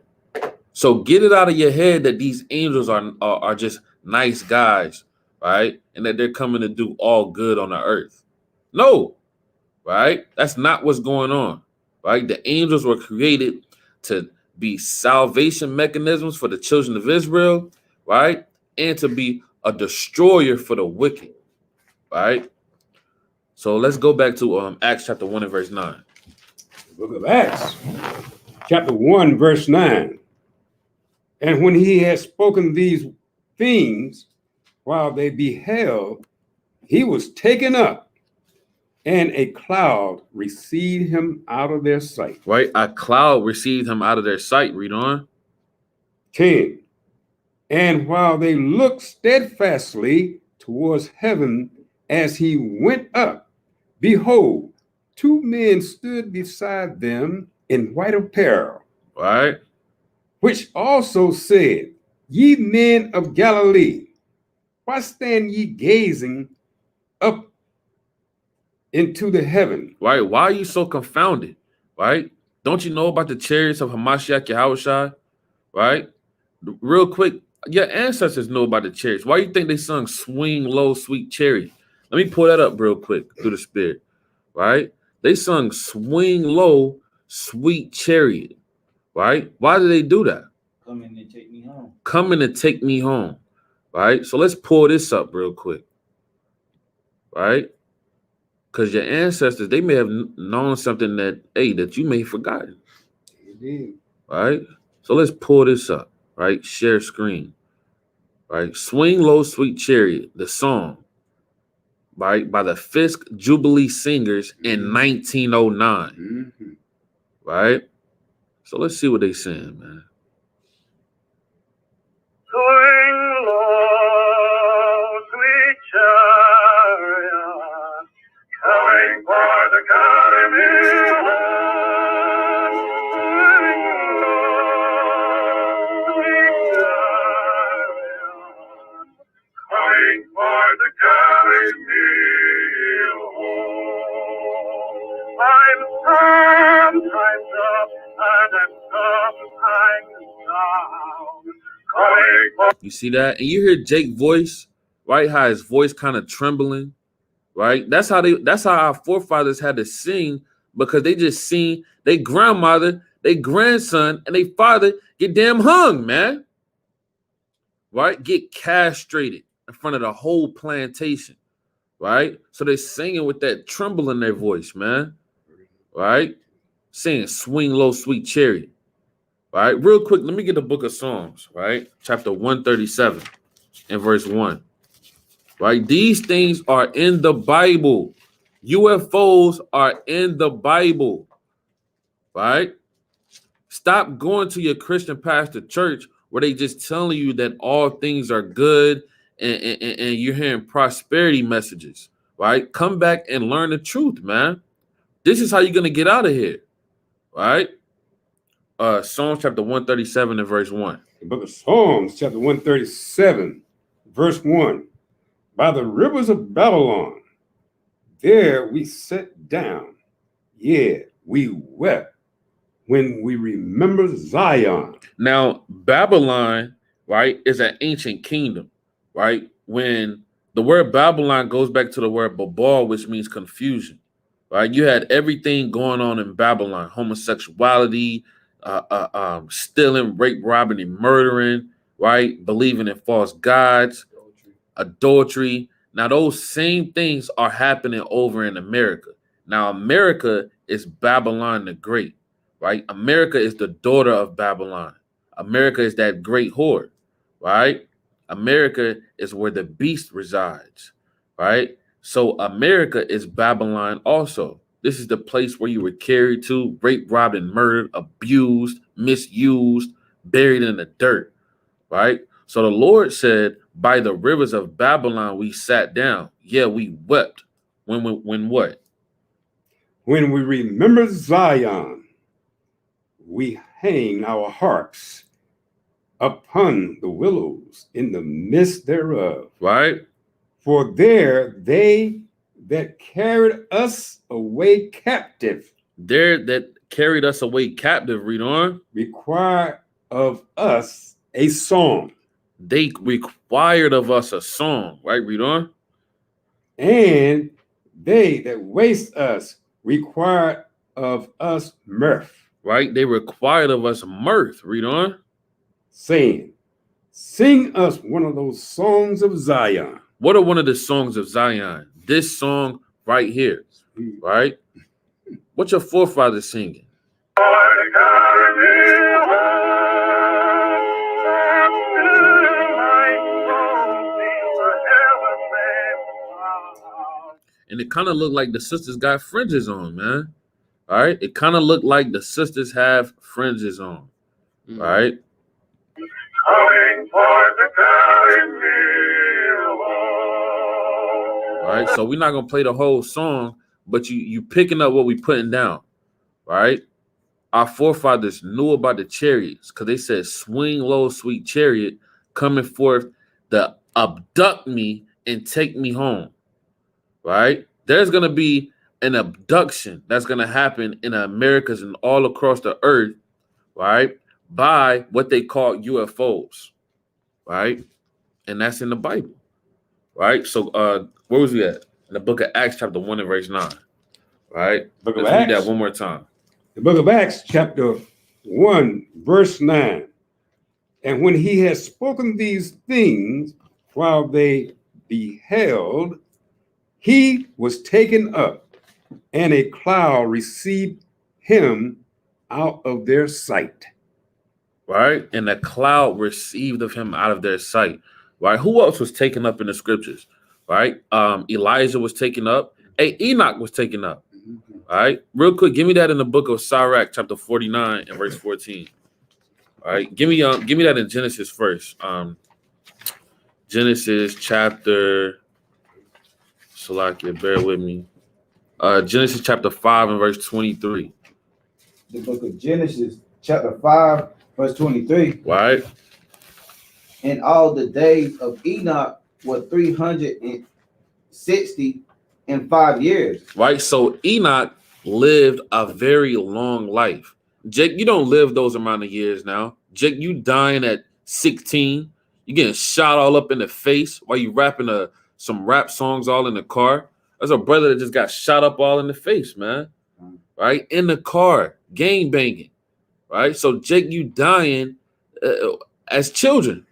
So get it out of your head that these angels are just nice guys, right? And that they're coming to do all good on the earth. No. Right? That's not what's going on, right? The angels were created to be salvation mechanisms for the children of Israel, right? And to be a destroyer for the wicked, right? So let's go back to Acts chapter 1 and verse 9. The book of Acts, chapter 1, verse 9. And when he had spoken these things, while they beheld, he was taken up, and a cloud received him out of their sight. Right? A cloud received him out of their sight. Read on. 10. And while they looked steadfastly towards heaven as he went up, behold, 2 men stood beside them in white apparel, Right? which also said, Ye men of Galilee, why stand ye gazing up into the heaven? Right? Why are you so confounded? Right? Don't you know about the chariots of Hamashiach Yahushua? Right? Real quick, your ancestors know about the chariots. Why do you think they sung Swing Low, Sweet Chariot? Let me pull that up real quick through the spirit. Right? They sung Swing Low, Sweet Chariot. Right? Why did they do that? Come in and take me home. Coming to take me home. Right? So let's pull this up real quick. Right? Because your ancestors, they may have known something that you may have forgotten. Indeed. Right? So let's pull this up. Right? Share screen. Right? Swing Low, Sweet Chariot, the song. Right? By the Fisk Jubilee Singers in 1909. Mhm. Right? So let's see what they saying, man. Swing low, sweet chariot, coming for the carry home. Swing low, sweet chariot, coming for the carry me home. I'm sometimes up and I'm sometimes down. You see that? And you hear Jake's voice, right? How his voice kind of trembling, right? That's how our forefathers had to sing, because they just seen their grandmother, their grandson, and their father get damn hung, man. Right? Get castrated in front of the whole plantation. Right? So they're singing with that tremble in their voice, man. Right? Saying Swing Low, Sweet Chariot. All right, real quick, let me get the book of Psalms, right? Chapter 137 and verse 1. Right? These things are in the Bible. UFOs are in the Bible. Right? Stop going to your Christian pastor church where they just telling you that all things are good and you're hearing prosperity messages. Right? Come back and learn the truth, man. This is how you're gonna get out of here. Right? Psalms chapter 137 and verse 1. The book of Psalms, chapter 137, verse 1. By the rivers of Babylon, there we sat down. Yeah, we wept when we remember Zion. Now, Babylon, right, is an ancient kingdom, right? When the word Babylon goes back to the word Babal, which means confusion, right? You had everything going on in Babylon: homosexuality, stealing, rape, robbing, and murdering, right? Believing in false gods, adultery. Now, those same things are happening over in America. Now, America is Babylon the Great, right? America is the daughter of Babylon. America is that great whore, right? America is where the beast resides, right? So America is Babylon also. This is the place where you were carried to, raped, robbed, and murdered, abused, misused, buried in the dirt, right? So the Lord said, by the rivers of Babylon, we sat down. Yeah, we wept. When what? When we remember Zion, we hang our harps upon the willows in the midst thereof. Right? For there they that carried us away captive. There that carried us away captive, read on. Require of us a song. They required of us a song, right? Read on. And they that waste us required of us mirth. Right? They required of us mirth. Read on. Saying, sing us one of those songs of Zion. What are one of the songs of Zion? This song right here, right? What your forefathers singing? And it kind of looked like the sisters got fringes on, man. All right. It kind of looked like the sisters have fringes on. All right. Coming for to carry me All right. So we're not gonna play the whole song, but you picking up what we putting down. All right. Our forefathers knew about the chariots because they said, "Swing low, sweet chariot, coming forth to abduct me and take me home." Right? There's gonna be an abduction that's gonna happen in Americas and all across the earth, right? By what they call UFOs, right? And that's in the Bible, right? So, where was we at? In the book of Acts, chapter 1 and verse 9, right? Book of Let's read Acts. that one more time. The book of Acts, chapter 1, verse 9. And when he had spoken these things while they beheld, he was taken up, and a cloud received him out of their sight. Right? And the cloud received of him out of their sight. Right? Who else was taken up in the scriptures? Right? Elijah was taken up. Hey, Enoch was taken up. All right. Real quick, give me that in the book of Sirach, chapter 49 and verse 14. All right. Give me that in Genesis first. Genesis chapter Salakia, bear with me. Genesis chapter 5 and verse 23. The book of Genesis, chapter 5, verse 23. Right. And all the days of Enoch were 365 years. Right. So Enoch lived a very long life. Jake, you don't live those amount of years now. Jake, you dying at 16. You getting shot all up in the face while you rapping some rap songs all in the car. There's a brother that just got shot up all in the face, man. Right? In the car, gang banging. Right? So Jake, you dying as children.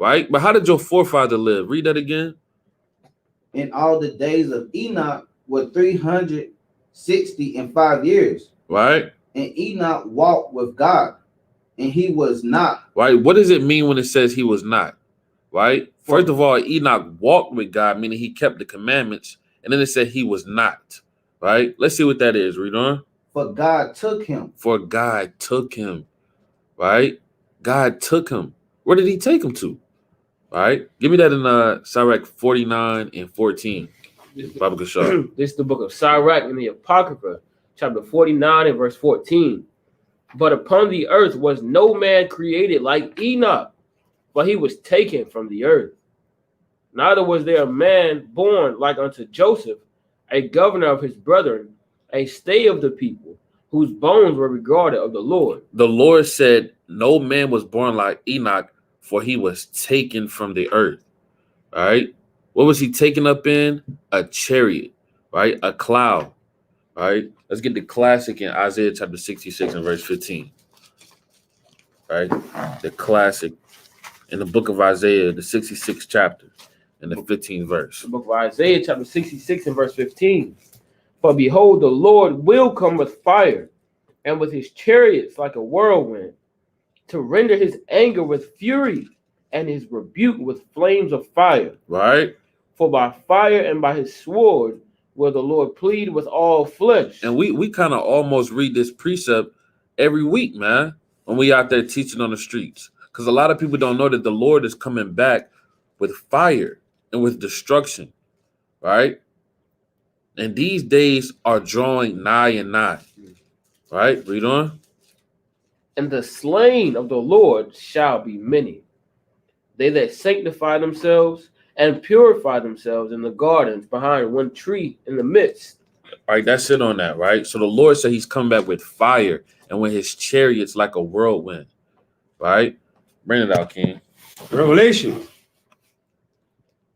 Right? But how did your forefather live? Read that again. And all the days of Enoch were 365 years. Right? And Enoch walked with God, and he was not. Right? What does it mean when it says he was not? Right? First of all, Enoch walked with God, meaning he kept the commandments. And then it said he was not. Right? Let's see what that is. Read on. For God took him. For God took him. Right? God took him. Where did he take him to? Right? Give me that in Sirach 49 and 14. Bible can show. This is the book of Sirach in the Apocrypha, chapter 49 and verse 14. But upon the earth was no man created like Enoch, for he was taken from the earth. Neither was there a man born like unto Joseph, a governor of his brethren, a stay of the people, whose bones were regarded of the Lord. The Lord said, no man was born like Enoch, for he was taken from the earth. All right. What was he taken up in? A chariot, right? A cloud. All right. Let's get the classic in Isaiah chapter 66 and verse 15. All right. The classic in the book of Isaiah, the 66th chapter and the 15th verse. The book of Isaiah, chapter 66 and verse 15. For behold, the Lord will come with fire, and with his chariots like a whirlwind, to render his anger with fury, and his rebuke with flames of fire. Right. For by fire and by his sword will the Lord plead with all flesh. And we kind of almost read this precept every week, man, when we out there teaching on the streets. Because a lot of people don't know that the Lord is coming back with fire and with destruction, right? And these days are drawing nigh and nigh, right? Read on. And the slain of the Lord shall be many, they that sanctify themselves and purify themselves in the gardens behind one tree in the midst. All right, that's it on that, right? So the Lord said he's come back with fire and with his chariots like a whirlwind, right? Bring it out, King. Revelation,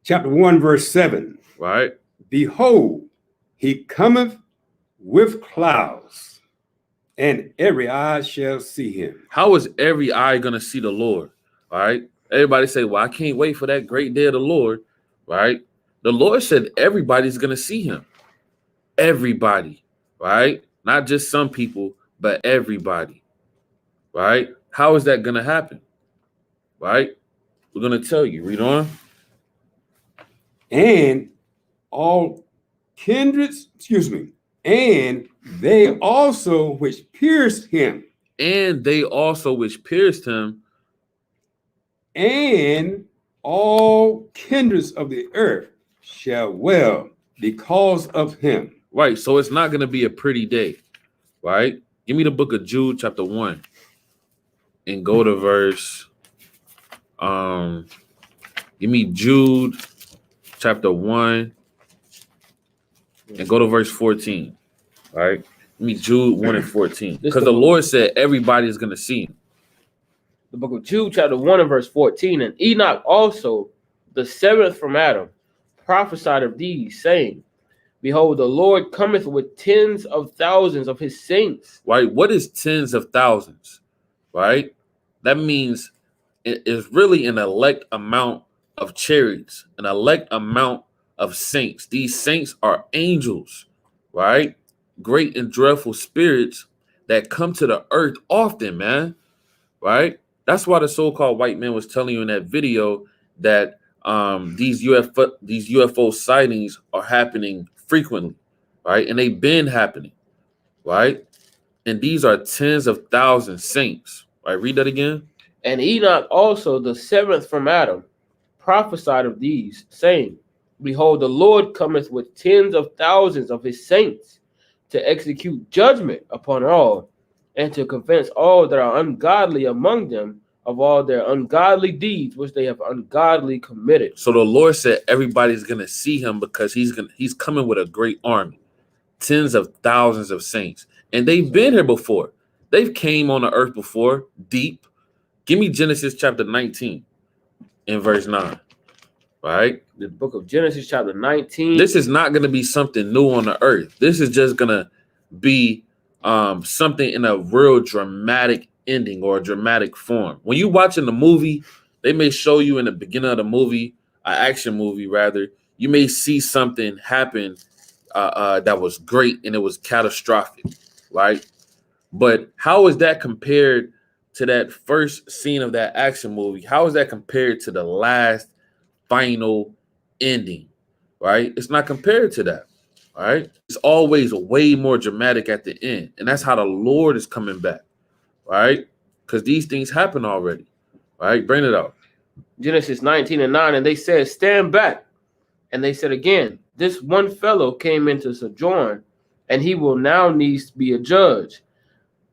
chapter 1, verse 7. Right? Behold, he cometh with clouds, and every eye shall see him. How is every eye going to see the Lord? All right? Everybody say, well, I can't wait for that great day of the Lord, right? The Lord said everybody's going to see him. Everybody, right? Not just some people, but everybody, right? How is that going to happen? Right? We're going to tell you. Read on. And all kindreds, and they also which pierced him, And they also which pierced him, and all kindreds of the earth shall wail because of him. right? So it's not going to be a pretty day, right? Give me the book of Jude, chapter 1, and go to verse. Give me Jude, chapter 1, and go to verse 14, right? Give me Jude 1 and 14, because the Lord said everybody is going to see him. The book of Jude, chapter 1 and verse 14. And Enoch also, the seventh from Adam, prophesied of these, saying, Behold, the Lord cometh with tens of thousands of his saints. Right? What is tens of thousands? Right? That means it is really an elect amount of chariots, an elect amount of saints. These saints are angels, right? Great and dreadful spirits that come to the earth often, man. Right? That's why the so-called white man was telling you in that video that these UFO sightings are happening frequently, right? And they've been happening, right? And these are tens of thousands saints, right? Read that again. And Enoch also, the seventh from Adam, prophesied of these, saying, Behold, the Lord cometh with tens of thousands of his saints to execute judgment upon all, and to convince all that are ungodly among them of all their ungodly deeds which they have ungodly committed. So the Lord said everybody's gonna see him because he's coming with a great army, tens of thousands of saints, and they've been here before. They've came on the earth before, deep. Give me Genesis chapter 19 and verse 9. Right? The book of Genesis chapter 19. This is not gonna be something new on the earth. This is just gonna be something in a real dramatic ending or a dramatic form. When you watching the movie, they may show you in the beginning of the movie, an action movie rather, you may see something happen that was great and it was catastrophic, right? But how is that compared to that first scene of that action movie? How is that compared to the last final ending, right? It's not compared to that. All right. It's always way more dramatic at the end. And that's how the Lord is coming back. Right? Because these things happen already. All right. Bring it out. Genesis 19 and 9. And they said, Stand back. And they said again, This one fellow came into sojourn, and he will now needs be a judge.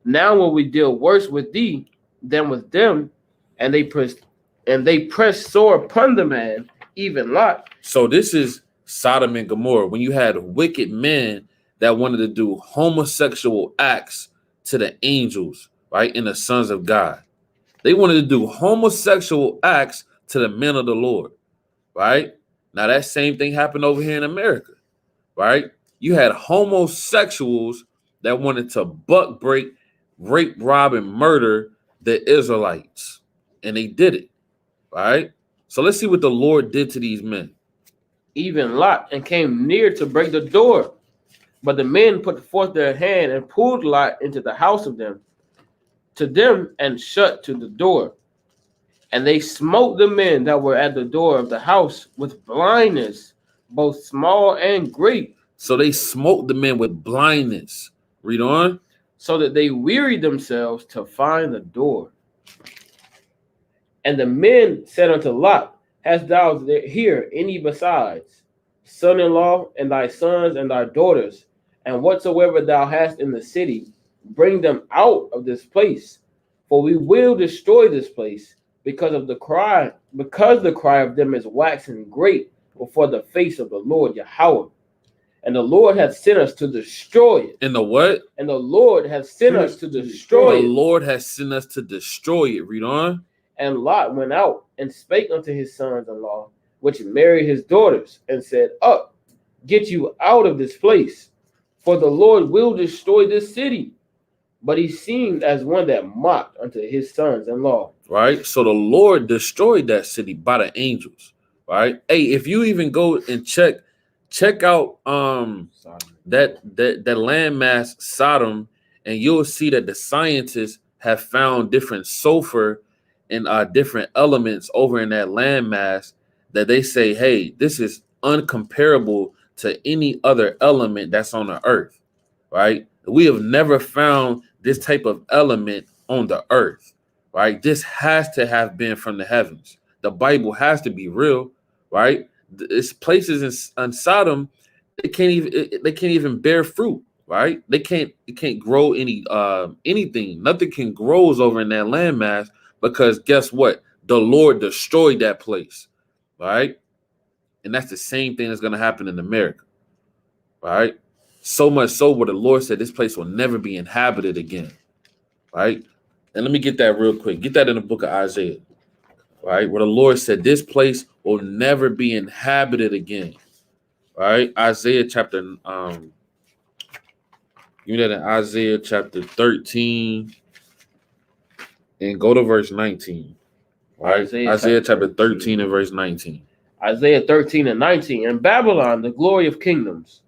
Now will we deal worse with thee than with them. And they pressed sore upon the man, even Lot. So this is Sodom and Gomorrah, when you had wicked men that wanted to do homosexual acts to the angels, right, and the sons of God. They wanted to do homosexual acts to the men of the Lord, right? Now that same thing happened over here in America, right? You had homosexuals that wanted to buck break, rape, rob, and murder the Israelites, and they did it, right? So let's see what the Lord did to these men. Even Lot, and came near to break the door. But the men put forth their hand and pulled Lot into the house of them, to them, and shut to the door. And they smote the men that were at the door of the house with blindness, both small and great. So they smote the men with blindness. Read on. So that they wearied themselves to find the door. And the men said unto Lot, Hast thou here any besides, son-in-law, and thy sons and thy daughters, and whatsoever thou hast in the city, bring them out of this place, for we will destroy this place, because the cry of them is waxing great before the face of the Lord Yahweh. And the Lord hath sent us to destroy it. And the what? And the Lord hath sent us to destroy it. The Lord has sent us to destroy it. Read on. And Lot went out and spake unto his sons-in-law, which married his daughters, and said, Up, get you out of this place, for the Lord will destroy this city. But he seemed as one that mocked unto his sons-in-law. Right? So the Lord destroyed that city by the angels. Right? Hey, if you even go and check out that landmass Sodom, and you'll see that the scientists have found different sulfur and different elements over in that landmass that they say, hey, this is uncomparable to any other element that's on the earth, right? We have never found this type of element on the earth, right? This has to have been from the heavens. The Bible has to be real, right? It's places in Sodom they can't even bear fruit, right? It can't grow anything. Nothing can grows over in that landmass because guess what? The Lord destroyed that place, right? And that's the same thing that's going to happen in America, right? So much so where the Lord said this place will never be inhabited again, right? And let me get that real quick. Get that in the book of Isaiah, right? Where the Lord said this place will never be inhabited again, right? Isaiah chapter, give me that in Isaiah chapter 13 and go to verse 19, right? Isaiah chapter 13 and verse 19. Isaiah 13 and 19. In Babylon, the glory of kingdoms,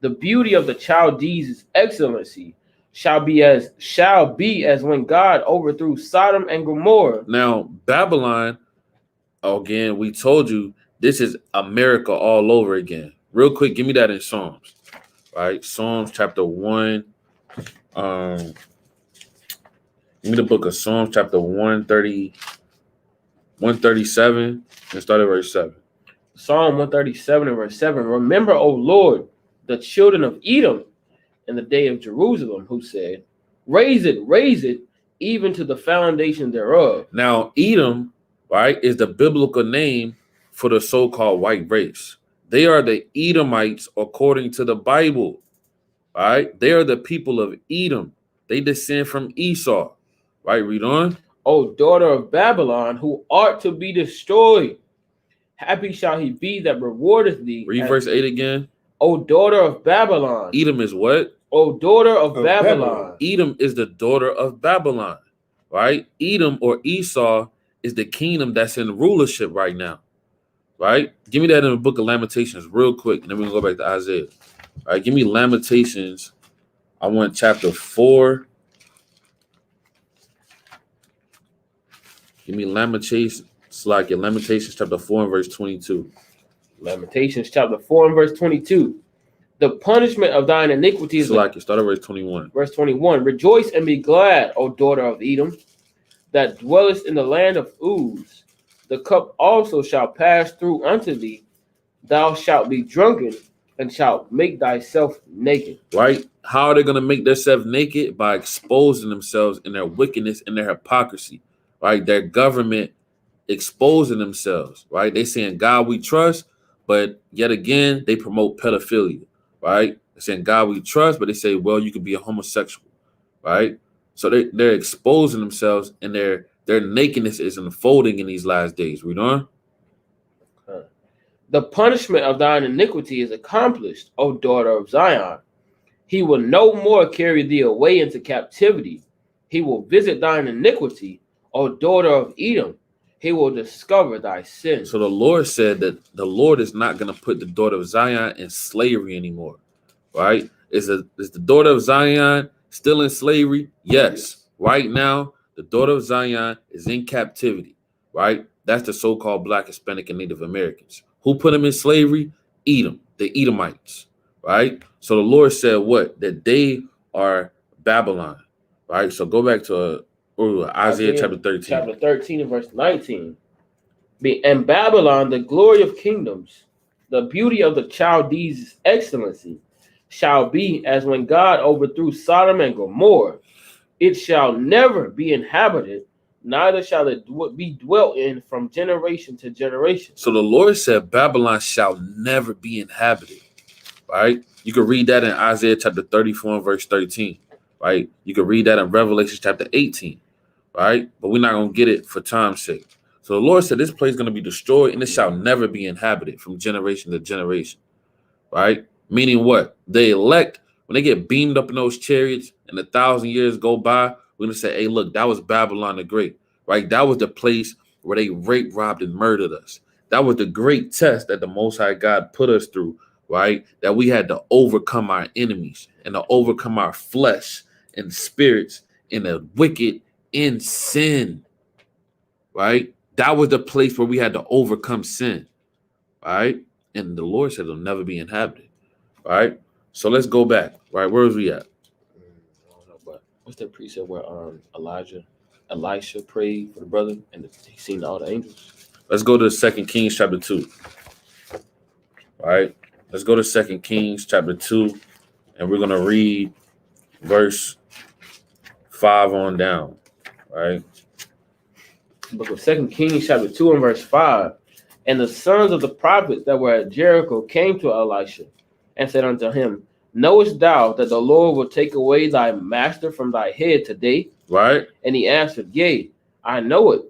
the beauty of the Chaldees' excellency shall be as when God overthrew Sodom and Gomorrah. Now, Babylon, again, we told you this is America all over again. Real quick, give me that in Psalms, right? Psalms chapter 1. Give me the book of Psalms chapter 137 and start at verse 7. Psalm 137 and verse 7. Remember, O Lord, the children of Edom in the day of Jerusalem, who said, raise it, even to the foundation thereof. Now, Edom, right, is the biblical name for the so-called white race. They are the Edomites according to the Bible, right? They are the people of Edom. They descend from Esau, right? Read on. O daughter of Babylon, who art to be destroyed, happy shall he be that rewardeth thee. Read verse 8 again. O daughter of Babylon. Edom is what? O daughter of Babylon. Edom is the daughter of Babylon, right? Edom or Esau is the kingdom that's in rulership right now, right? Give me that in the book of Lamentations real quick, and then we're going to go back to Isaiah. All right, give me Lamentations. I want chapter 4. Give me Lamentations chapter 4 and verse 22. Lamentations chapter 4 and verse 22. The punishment of thine iniquity is start at verse 21. Verse 21. Rejoice and be glad, O daughter of Edom, that dwellest in the land of Uz. The cup also shall pass through unto thee. Thou shalt be drunken and shalt make thyself naked. Right? How are they going to make themselves naked? By exposing themselves in their wickedness and their hypocrisy. Right? Their government exposing themselves. Right? They saying, God we trust, but yet again, they promote pedophilia. Right? They're saying, God we trust, but they say, well, you could be a homosexual. Right? So they're exposing themselves, and their nakedness is unfolding in these last days. Read on. The punishment of thine iniquity is accomplished, O daughter of Zion. He will no more carry thee away into captivity. He will visit thine iniquity, O daughter of Edom. He will discover thy sin. So the Lord said that the Lord is not going to put the daughter of Zion in slavery anymore, right? Is the daughter of Zion still in slavery? Yes. Right now, the daughter of Zion is in captivity, right? That's the so-called Black, Hispanic, and Native Americans. Who put them in slavery? Edom, the Edomites, right? So the Lord said what? That they are Babylon, right? So go back to Isaiah chapter 13. Chapter 13 and verse 19. And Babylon, the glory of kingdoms, the beauty of the Chaldees' excellency, shall be as when God overthrew Sodom and Gomorrah. It shall never be inhabited, neither shall it be dwelt in from generation to generation. So the Lord said Babylon shall never be inhabited, right? You can read that in Isaiah chapter 34 and verse 13, right? You can read that in Revelation chapter 18, right? But we're not going to get it for time's sake. So the Lord said this place is going to be destroyed and it shall never be inhabited from generation to generation, right? Meaning what? The elect, when they get beamed up in those chariots and 1,000 years go by, we're going to say, hey, look, that was Babylon the Great, right? That was the place where they raped, robbed, and murdered us. That was the great test that the Most High God put us through, right? That we had to overcome our enemies and to overcome our flesh and spirits and the wicked in sin, right? That was the place where we had to overcome sin, right? And the Lord said it'll never be inhabited. All right. So let's go back. Right. Where was we at? I don't know, but what's that precept where Elisha prayed for the brother and he seen all the angels? Let's go to 2 Kings chapter 2. All right. Let's go to 2 Kings chapter 2, and we're gonna read verse 5 on down. All right. Book of 2 Kings chapter 2 and verse 5. And the sons of the prophets that were at Jericho came to Elisha and said unto him, Knowest thou that the Lord will take away thy master from thy head today? Right. And he answered, Yea, I know it.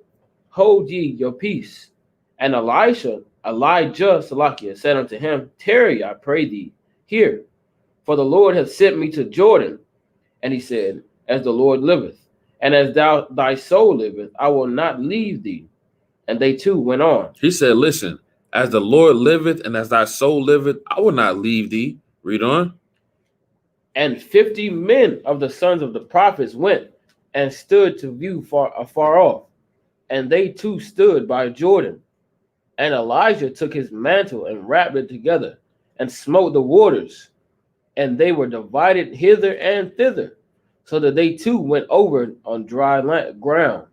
Hold ye your peace. And Elijah Salakia, said unto him, Tarry, I pray thee, here, for the Lord hath sent me to Jordan. And he said, As the Lord liveth, and as thy soul liveth, I will not leave thee. And they too went on. He said, Listen, as the Lord liveth and as thy soul liveth, I will not leave thee. Read on. And 50 men of the sons of the prophets went and stood to view afar off. And they too stood by Jordan. And Elijah took his mantle and wrapped it together and smote the waters. And they were divided hither and thither, so that they too went over on dry ground.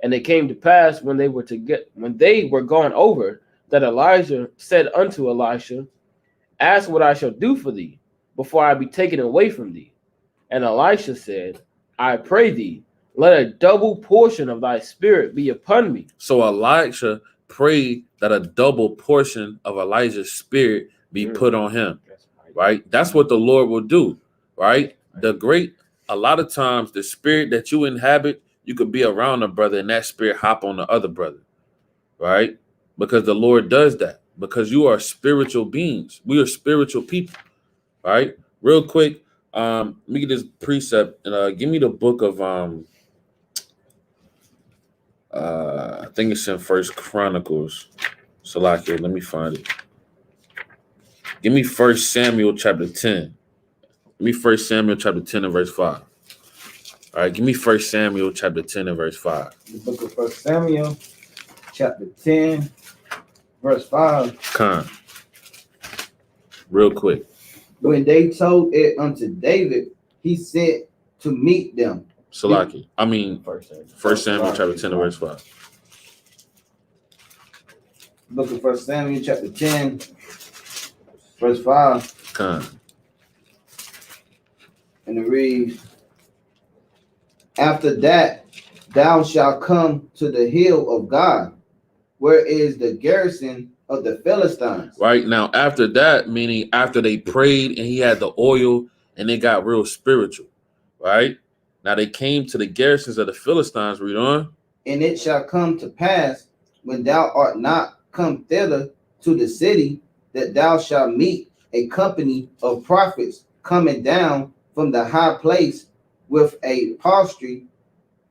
And it came to pass when they were gone over, that Elijah said unto Elisha, Ask what I shall do for thee, before I be taken away from thee. And Elisha said, I pray thee, let a double portion of thy spirit be upon me. So Elisha prayed that a double portion of Elijah's spirit be put on him. Right? That's what the Lord will do. Right? A lot of times the spirit that you inhabit, you could be around a brother and that spirit hop on the other brother. Right? Because the Lord does that. Because you are spiritual beings. We are spiritual people. Right? Real quick, let me get this precept and give me the book of I think it's in First Chronicles. So like let me find it. Give me 1 Samuel chapter 10. Give me 1 Samuel chapter 10 and verse 5. All right, give me 1 Samuel chapter 10 and verse 5. The book of 1 Samuel, chapter 10, verse 5. Real quick. When they told it unto David, he sent to meet them. Salaki. I mean, 1 Samuel chapter 10 and verse 5. Book of 1 Samuel chapter 10, verse 5. And it reads, After that, thou shalt come to the hill of God, where is the garrison of the Philistines. Right now, after that, meaning after they prayed and he had the oil and they got real spiritual. Right now, they came to the garrisons of the Philistines. Read on. And it shall come to pass, when thou art not come thither to the city, that thou shalt meet a company of prophets coming down from the high place with a psaltery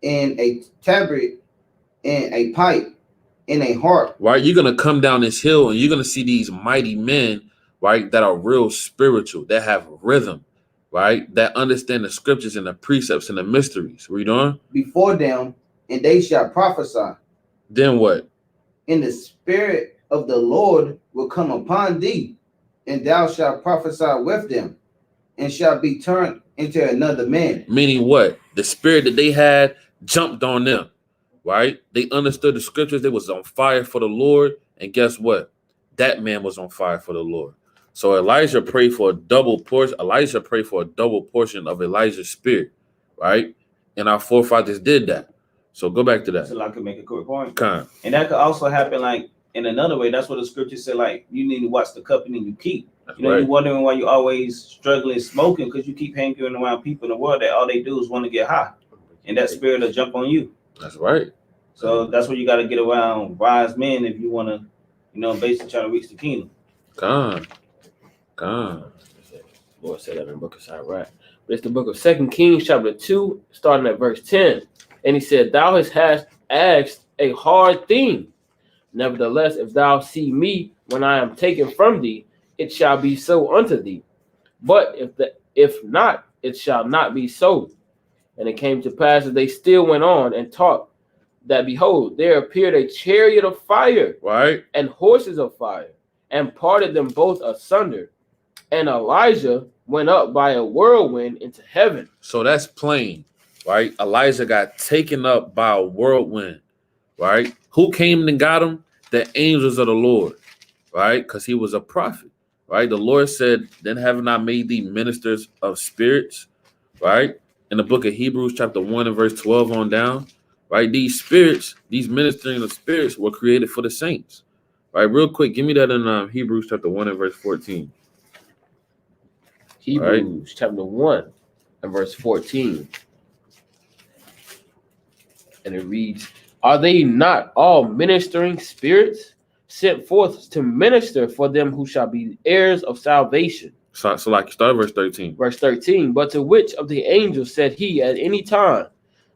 and a tabret and a pipe and a harp. Right, you're gonna come down this hill and you're gonna see these mighty men, right, that are real spiritual, that have rhythm, right, that understand the scriptures and the precepts and the mysteries. Read on. Before them, and they shall prophesy. Then what? And the spirit of the Lord will come upon thee, and thou shalt prophesy with them, and shall be turned into another man. Meaning what? The spirit that they had jumped on them, right? They understood the scriptures. They was on fire for the Lord. And guess what? That man was on fire for the Lord. So Elijah prayed for a double portion. Elijah prayed for a double portion of Elijah's spirit, right? And our forefathers did that. So go back to that. So I could make a quick point. And that could also happen like in another way. That's what the scripture said, like you need to watch the company you keep. That's you know, right. You're wondering why you're always struggling smoking because you keep hanging around people in the world that all they do is want to get high. And that spirit will jump on you. That's right. So that's where you got to get around wise men if you want to, basically try to reach the kingdom. God. Lord said that in the book of Sirach. But it's the book of 2 Kings chapter 2, starting at verse 10. And he said, Thou hast asked a hard thing. Nevertheless, if thou see me when I am taken from thee, it shall be so unto thee. But if not, it shall not be so. And it came to pass that they still went on and talked, that behold, there appeared a chariot of fire, right, and horses of fire, and parted them both asunder. And Elijah went up by a whirlwind into heaven. So that's plain, right? Elijah got taken up by a whirlwind, right? Who came and got him? The angels of the Lord, right? Because he was a prophet, right? The Lord said, then have not made thee ministers of spirits, right? In the book of Hebrews, chapter 1 and verse 12 on down, right? These spirits, these ministering of spirits were created for the saints, right? Real quick, give me that in Hebrews chapter 1 and verse 14. Hebrews chapter 1 and verse 14. And it reads, are they not all ministering spirits sent forth to minister for them who shall be heirs of salvation? So like start verse 13. Verse 13, but to which of the angels said he at any time,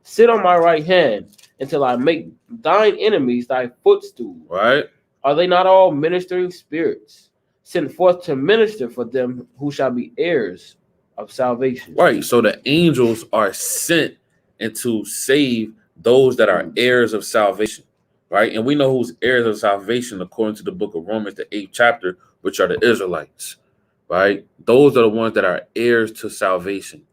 sit on my right hand until I make thine enemies thy footstool? Right. Are they not all ministering spirits sent forth to minister for them who shall be heirs of salvation? Right. So the angels are sent and to save those that are heirs of salvation. Right. And we know who's heirs of salvation according to the book of Romans, the 8th chapter, which are the Israelites. Right. Those are the ones that are heirs to salvation,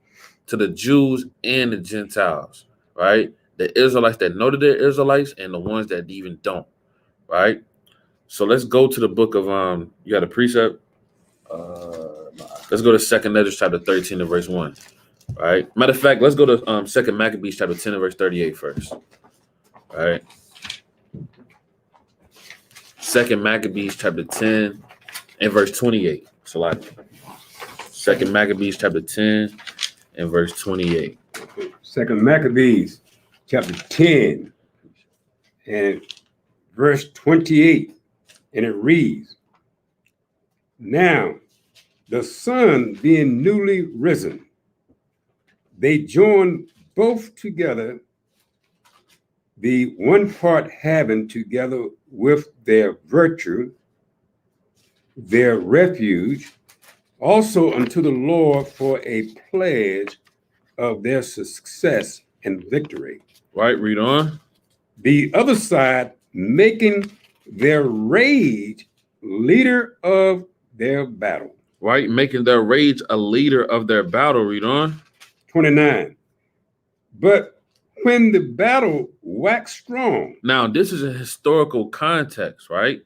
to the Jews and the Gentiles. Right. The Israelites that know that they're Israelites and the ones that even don't. Right. So let's go to the book of you got a precept? Let's go to 2nd Ezra chapter 13 and verse 1. Right. Matter of fact, let's go to 2nd Maccabees chapter 10 and verse 38 first. All right. 2nd Maccabees chapter 10 and verse 28. So like 2nd Maccabees chapter 10 and verse 28. 2nd Maccabees chapter 10 and verse 28. And it reads, now the sun being newly risen, they joined both together, the one part having together with their virtue, their refuge, also unto the Lord for a pledge of their success and victory. Right, read on. The other side making their rage leader of their battle. Right, making their rage a leader of their battle. Read on. 29. But when the battle waxed strong. Now, this is a historical context, right?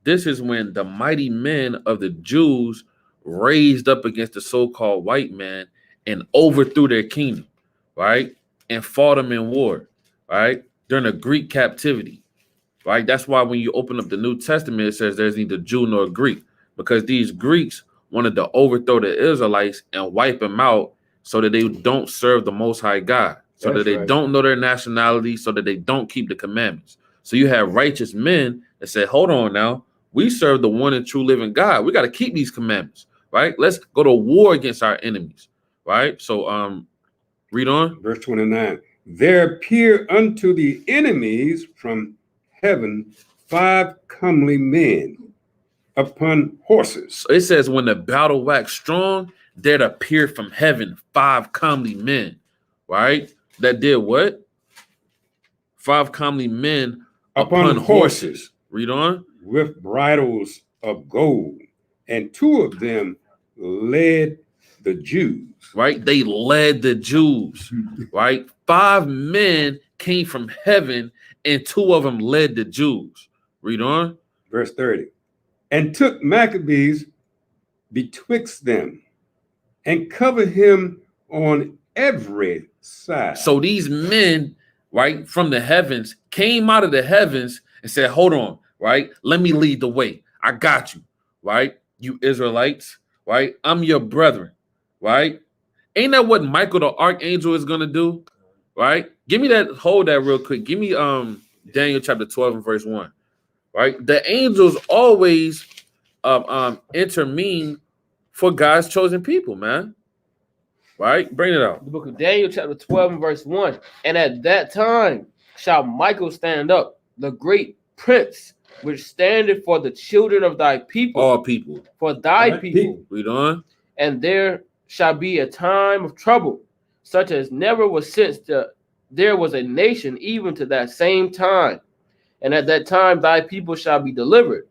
This is when the mighty men of the Jews raised up against the so-called white man and overthrew their kingdom, right? And fought them in war, right? During the Greek captivity, right? That's why when you open up the New Testament, it says there's neither Jew nor Greek, because these Greeks wanted to overthrow the Israelites and wipe them out so that they don't serve the Most High God, so that they don't know their nationality, so that they don't keep the commandments. So you have righteous men that say, hold on now, we serve the one and true living God. We got to keep these commandments, right? Let's go to war against our enemies, right? So read on. Verse 29. There appear unto the enemies from heaven 5 comely men upon horses. So it says when the battle waxed strong, there appeared from heaven 5 comely men, right? That did what? 5 comely men upon horses. Read on. With bridles of gold, and 2 of them led the Jews. Right? They led the Jews, right? 5 men came from heaven, and 2 of them led the Jews. Read on. Verse 30. And took Maccabees betwixt them, and covered him on every side. So these men, right, from the heavens, came out of the heavens and said, hold on, right? Let me lead the way. I got you, right? You Israelites, right? I'm your brethren, right? Ain't that what Michael the archangel is going to do, right? Give me that, hold that real quick. Give me Daniel chapter 12 and verse 1, right? The angels always intervene for God's chosen people, man. Right? Bring it out. The book of Daniel chapter 12 and verse 1. And at that time shall Michael stand up, the great prince, which standeth for the children of thy people. All people. For thy people. Read on. And there shall be a time of trouble, such as never was since there was a nation, even to that same time. And at that time thy people shall be delivered,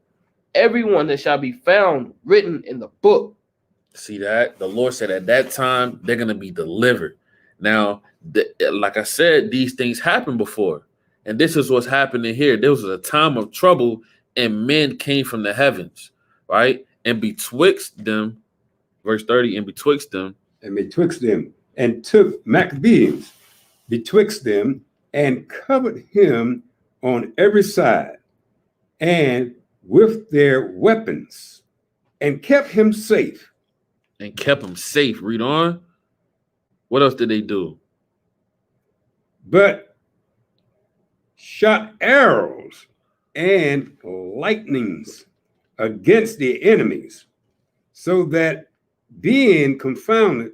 everyone that shall be found written in the book See that? The Lord said at that time they're gonna be delivered. Now, like I said, these things happened before, and this is what's happening here. There was a time of trouble, and men came from the heavens, right? And betwixt them, verse 30, and betwixt them, and took Maccabees betwixt them, and covered him on every side, and with their weapons, and kept him safe. and kept them safe. Read on. What else did they do? But shot arrows and lightnings against the enemies, so that being confounded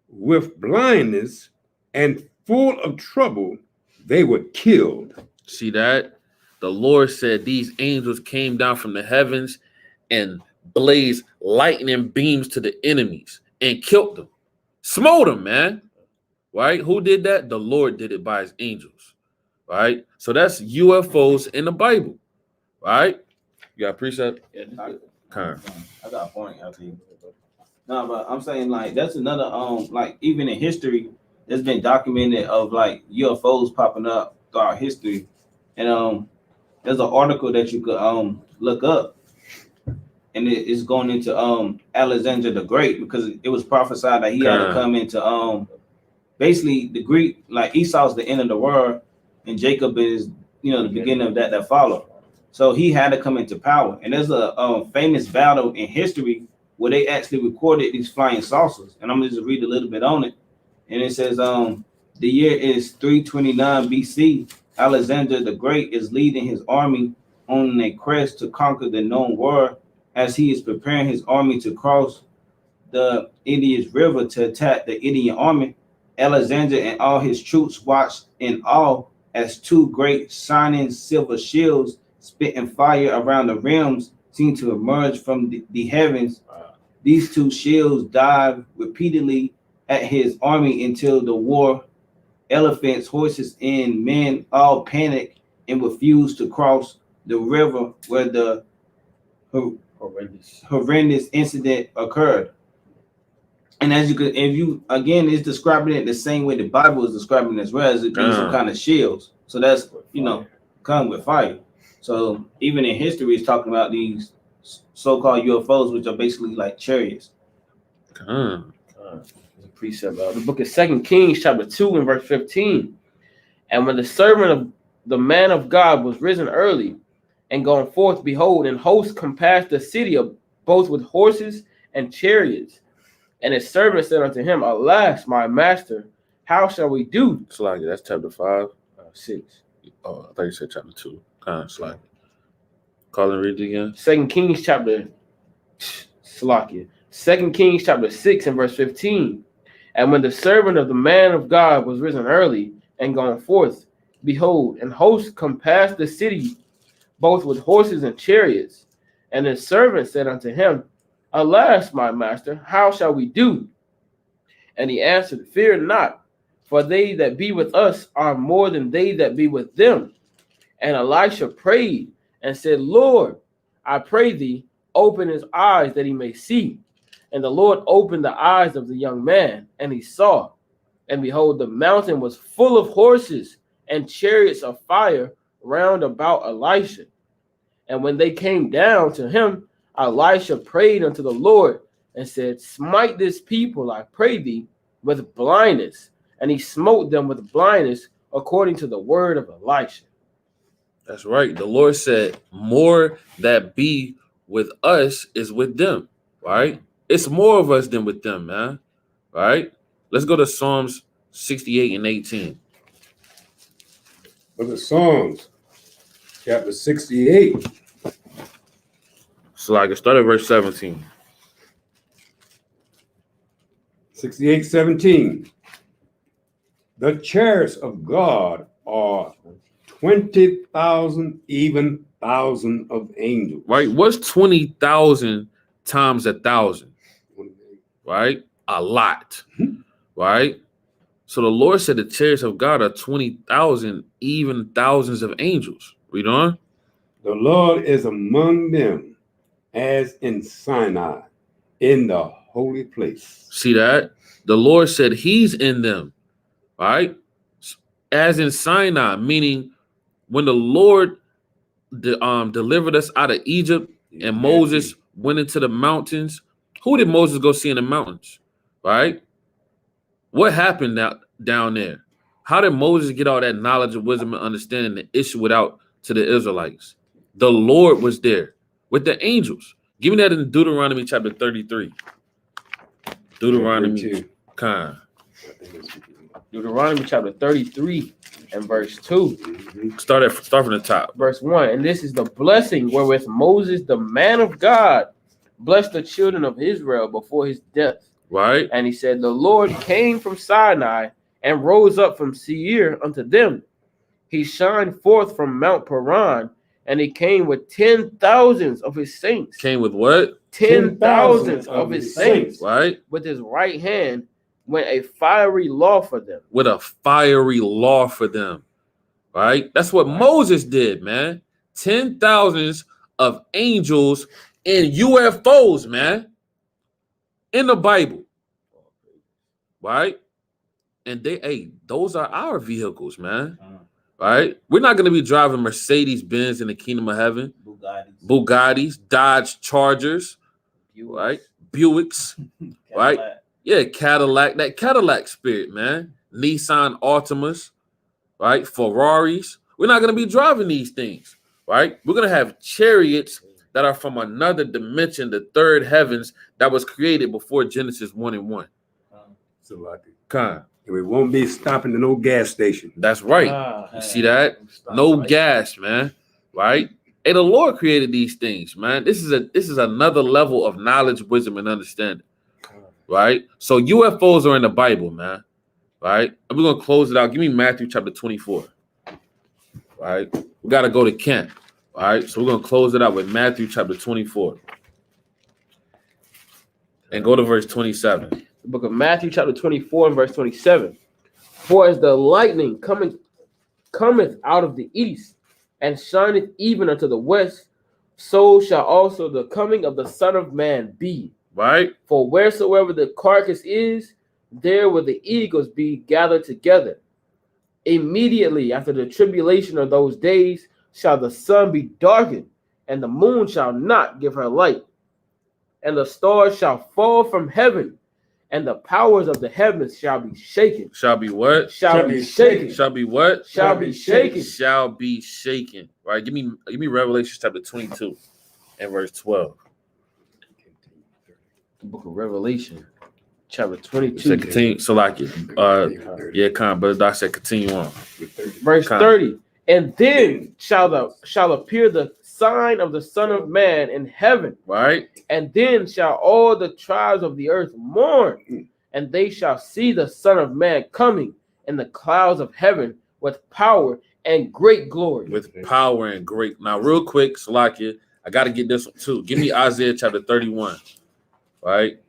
with blindness and full of trouble, they were killed. See that? The Lord said these angels came down from the heavens and blazed lightning beams to the enemies and killed them. Smote them, man. Right? Who did that? The Lord did it by his angels. Right? So that's UFOs in the Bible. Right? You got a precept? Yeah, I got a point after you. No, but I'm saying like that's another like even in history, there's been documented of like UFOs popping up throughout history. And there's an article that you could look up, and it's going into Alexander the Great, because it was prophesied that he had to come into basically the Greek, like Esau's the end of the world, and Jacob is the beginning of that follow. So he had to come into power. And there's a famous battle in history where they actually recorded these flying saucers. And I'm gonna just read a little bit on it. And it says, the year is 329 BC. Alexander the Great is leading his army on a quest to conquer the known world. As he is preparing his army to cross the Indus River to attack the Indian army, Alexander and all his troops watched in awe as two great shining silver shields spitting fire around the rims seemed to emerge from the heavens. These two shields dived repeatedly at his army until the war elephants, horses, and men all panicked and refused to cross the river where the horrendous incident occurred. And as you could, if you again, it's describing it the same way the Bible is describing it, as well as it being some kind of shields. So that's come with fire. So even in history, it's talking about these so-called UFOs, which are basically like chariots. Precept. The book of 2 Kings, chapter 2, and verse 15. And when the servant of the man of God was risen early and gone forth, behold, and hosts compassed the city of both with horses and chariots. And his servant said unto him, Alas, my master, how shall we do? Slacky, that's chapter 5. 6. Oh, I thought you said chapter 2. Slacky. Call and read it again. 2 Kings chapter 2 Kings chapter 6 and verse 15. And when the servant of the man of God was risen early and gone forth, behold, and hosts compassed the city, both with horses and chariots. And his servant said unto him, Alas, my master, how shall we do? And he answered, Fear not, for they that be with us are more than they that be with them. And Elisha prayed and said, Lord, I pray thee, open his eyes that he may see. And the Lord opened the eyes of the young man, and he saw. And behold, the mountain was full of horses and chariots of fire round about Elisha. And when they came down to him, Elisha prayed unto the Lord and said, Smite this people, I pray thee, with blindness. And he smote them with blindness according to the word of Elisha. That's right. The Lord said, more that be with us is with them, right? It's more of us than with them, man, right? Let's go to Psalms 68 and 18. Book of Psalms, chapter 68. So I can start at verse 17. 68:17. The chariots of God are 20,000, even thousand of angels. Right? What's 20,000 times 1,000? Right? A lot. Right? So the Lord said the chariots of God are 20,000, even thousands of angels. Read on. The Lord is among them, as in Sinai, in the holy place. See that? The Lord said he's in them, right? As in Sinai, meaning when the Lord delivered us out of Egypt and Moses went into the mountains, who did Moses go see in the mountains, right? What happened down there? How did Moses get all that knowledge and wisdom and understanding the issue without to the Israelites? The Lord was there with the angels. Give me that in Deuteronomy chapter 33. Deuteronomy, Deuteronomy chapter 33 and verse 2. Start from the top. Verse 1. And this is the blessing wherewith Moses, the man of God, blessed the children of Israel before his death. Right. And he said, the Lord came from Sinai and rose up from Seir unto them. He shined forth from Mount Paran, and he came with 10,000s of his saints. Came with what? 10,000s of his saints. Right. With his right hand went a fiery law for them. With a fiery law for them. Right? That's what Moses did, man. 10,000s of angels in UFOs, man. In the Bible. Right? And those are our vehicles, man. Right? We're not going to be driving Mercedes-Benz in the kingdom of heaven. Bugattis, Dodge Chargers, right? Buicks, right? Yeah, Cadillac, that Cadillac spirit, man. Nissan Altimas, right? Ferraris. We're not going to be driving these things, right? We're going to have chariots that are from another dimension, the third heavens, that was created before Genesis 1 and 1. So like we won't be stopping at no gas station. That's right. You see that? No gas, man. Right? Hey, the Lord created these things, man. This is another level of knowledge, wisdom, and understanding. Right? So UFOs are in the Bible, man. Right? And we're gonna close it out. Give me Matthew chapter 24. Right? We gotta go to camp. All right. So we're gonna close it out with Matthew chapter 24. And go to verse 27. The book of Matthew chapter 24 and verse 27. For as the lightning cometh out of the east, and shineth even unto the west, so shall also the coming of the Son of Man be. Right? For wheresoever the carcass is, there will the eagles be gathered together. Immediately after the tribulation of those days shall the sun be darkened, and the moon shall not give her light, and the stars shall fall from heaven, and the powers of the heavens shall be shaken. Shall be what? Shall be shaken. Shall be what? Shall be shaken. Shall be shaken. Right. Give me Revelation chapter 22 and verse 12. The book of Revelation, chapter 22. So continue. So like it. Yeah, but Doc said continue on. Verse 30. And then shall appear the sign of the Son of Man in heaven. Right. And then shall all the tribes of the earth mourn, and they shall see the Son of Man coming in the clouds of heaven with power and great glory. With power and great. Now, real quick, Salakia, I got to get this one too. Give me Isaiah chapter 31. Right.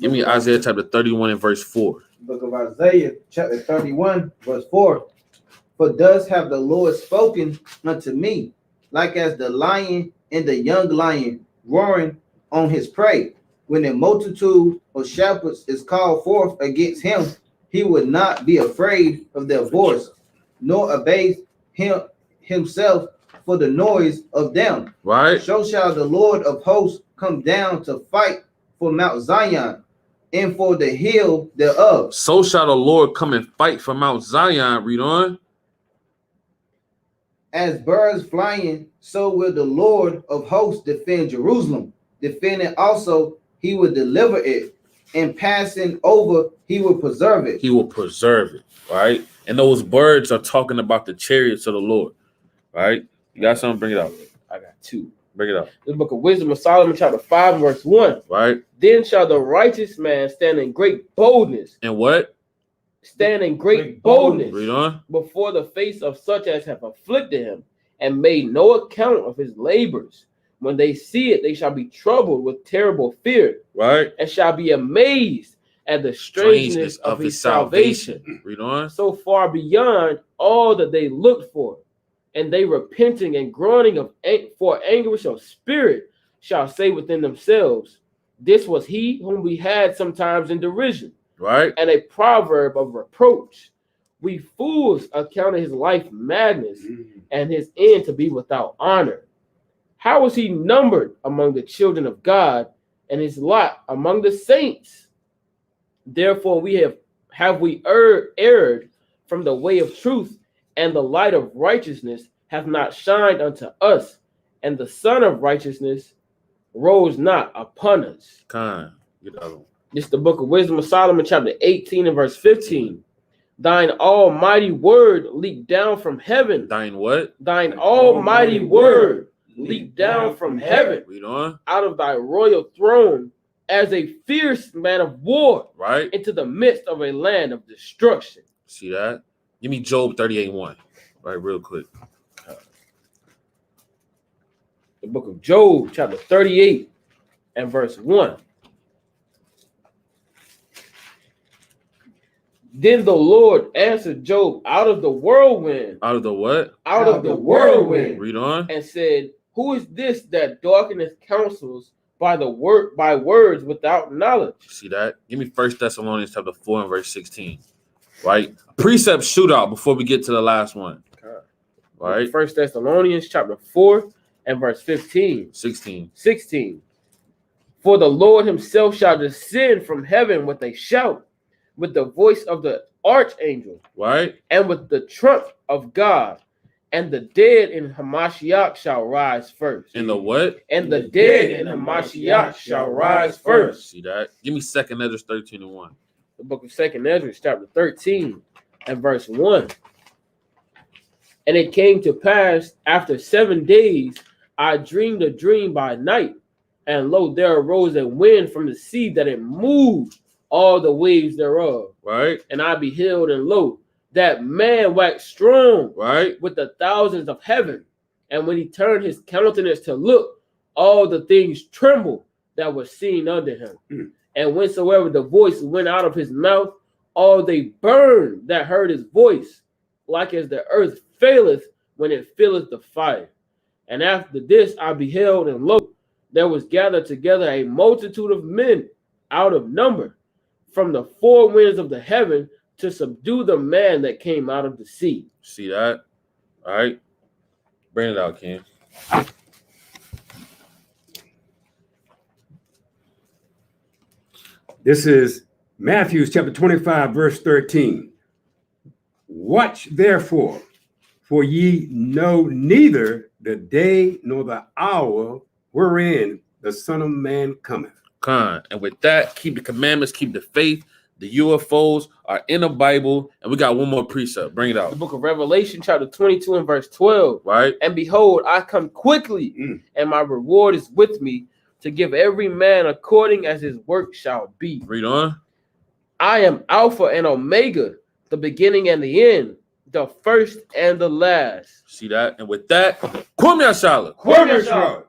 Give me Isaiah chapter 31 and verse 4. Book of Isaiah chapter 31 verse 4. For thus have the Lord spoken unto me, like as the lion and the young lion roaring on his prey. When a multitude of shepherds is called forth against him, he would not be afraid of their voice, nor abase himself for the noise of them. Right. So shall the Lord of hosts come down to fight for Mount Zion and for the hill thereof. So shall the Lord come and fight for Mount Zion. Read on. As birds flying, so will the Lord of hosts defend Jerusalem. Defending also, he will deliver it, and passing over, he will preserve it. He will preserve it, right? And those birds are talking about the chariots of the Lord, right? You got something? Bring it up. I got two. Bring it up. The book of Wisdom of Solomon, chapter 5, verse 1. Right. Then shall the righteous man stand in great boldness. And what? Stand in great boldness. Read on. Before the face of such as have afflicted him, and made no account of his labors. When they see it, they shall be troubled with terrible fear. Right. And shall be amazed at the strangeness of his salvation. Read on. So far beyond all that they looked for. And they repenting and groaning for anguish of spirit shall say within themselves, This was he whom we had sometimes in derision, Right? and a proverb of reproach. We fools accounted his life madness, and his end to be without honor. How was he numbered among the children of God, and his lot among the saints? Therefore we have we erred from the way of truth, and the light of righteousness hath not shined unto us, and the Son of righteousness rose not upon us. Get the other one. This is the book of Wisdom of Solomon, chapter 18 and verse 15. Thine almighty word leaped down from heaven. Thine what? Thine almighty word leaped down from heaven. Read on. Out of thy royal throne as a fierce man of war. Right? Into the midst of a land of destruction. See that? Give me Job 38:1. Right, real quick. The book of Job, chapter 38 and verse 1. Then the Lord answered Job out of the whirlwind. Out of the what? Out of the whirlwind. Read on. And said, who is this that darkeneth counsels by words without knowledge? See that? Give me 1 Thessalonians chapter 4 and verse 16. Right? Precept shootout before we get to the last one. Right? 1 Thessalonians chapter 4 and verse 15. 16. For the Lord himself shall descend from heaven with a shout, with the voice of the archangel, right? And with the trump of God, and the dead in Hamashiach shall rise first. And the what? And the dead in Hamashiach shall rise first. See that? Give me 2nd Ezra 13 and 1. The book of 2nd Ezra, chapter 13 and verse 1. And it came to pass after 7 days, I dreamed a dream by night, and lo, there arose a wind from the sea that it moved all the waves thereof. Right. And I beheld, and lo, that man waxed strong, right, with the thousands of heaven. And when he turned his countenance to look, all the things trembled that were seen under him. And whensoever the voice went out of his mouth, all they burned that heard his voice, like as the earth faileth when it filleth the fire. And after this I beheld, and lo, there was gathered together a multitude of men out of number from the four winds of the heaven to subdue the man that came out of the sea. See that? All right. Bring it out, Ken. This is Matthew chapter 25, verse 13. Watch therefore, for ye know neither the day nor the hour wherein the Son of Man cometh. And with that, keep the commandments, keep the faith. The UFOs are in the Bible, and we got one more precept. Bring it out. The book of Revelation, chapter 22 and verse 12. Right. And behold, I come quickly, and my reward is with me to give every man according as his work shall be. Read on. I am Alpha and Omega, the beginning and the end, the first and the last. See that? And with that, Kwame Ashala. Kwame Ashala.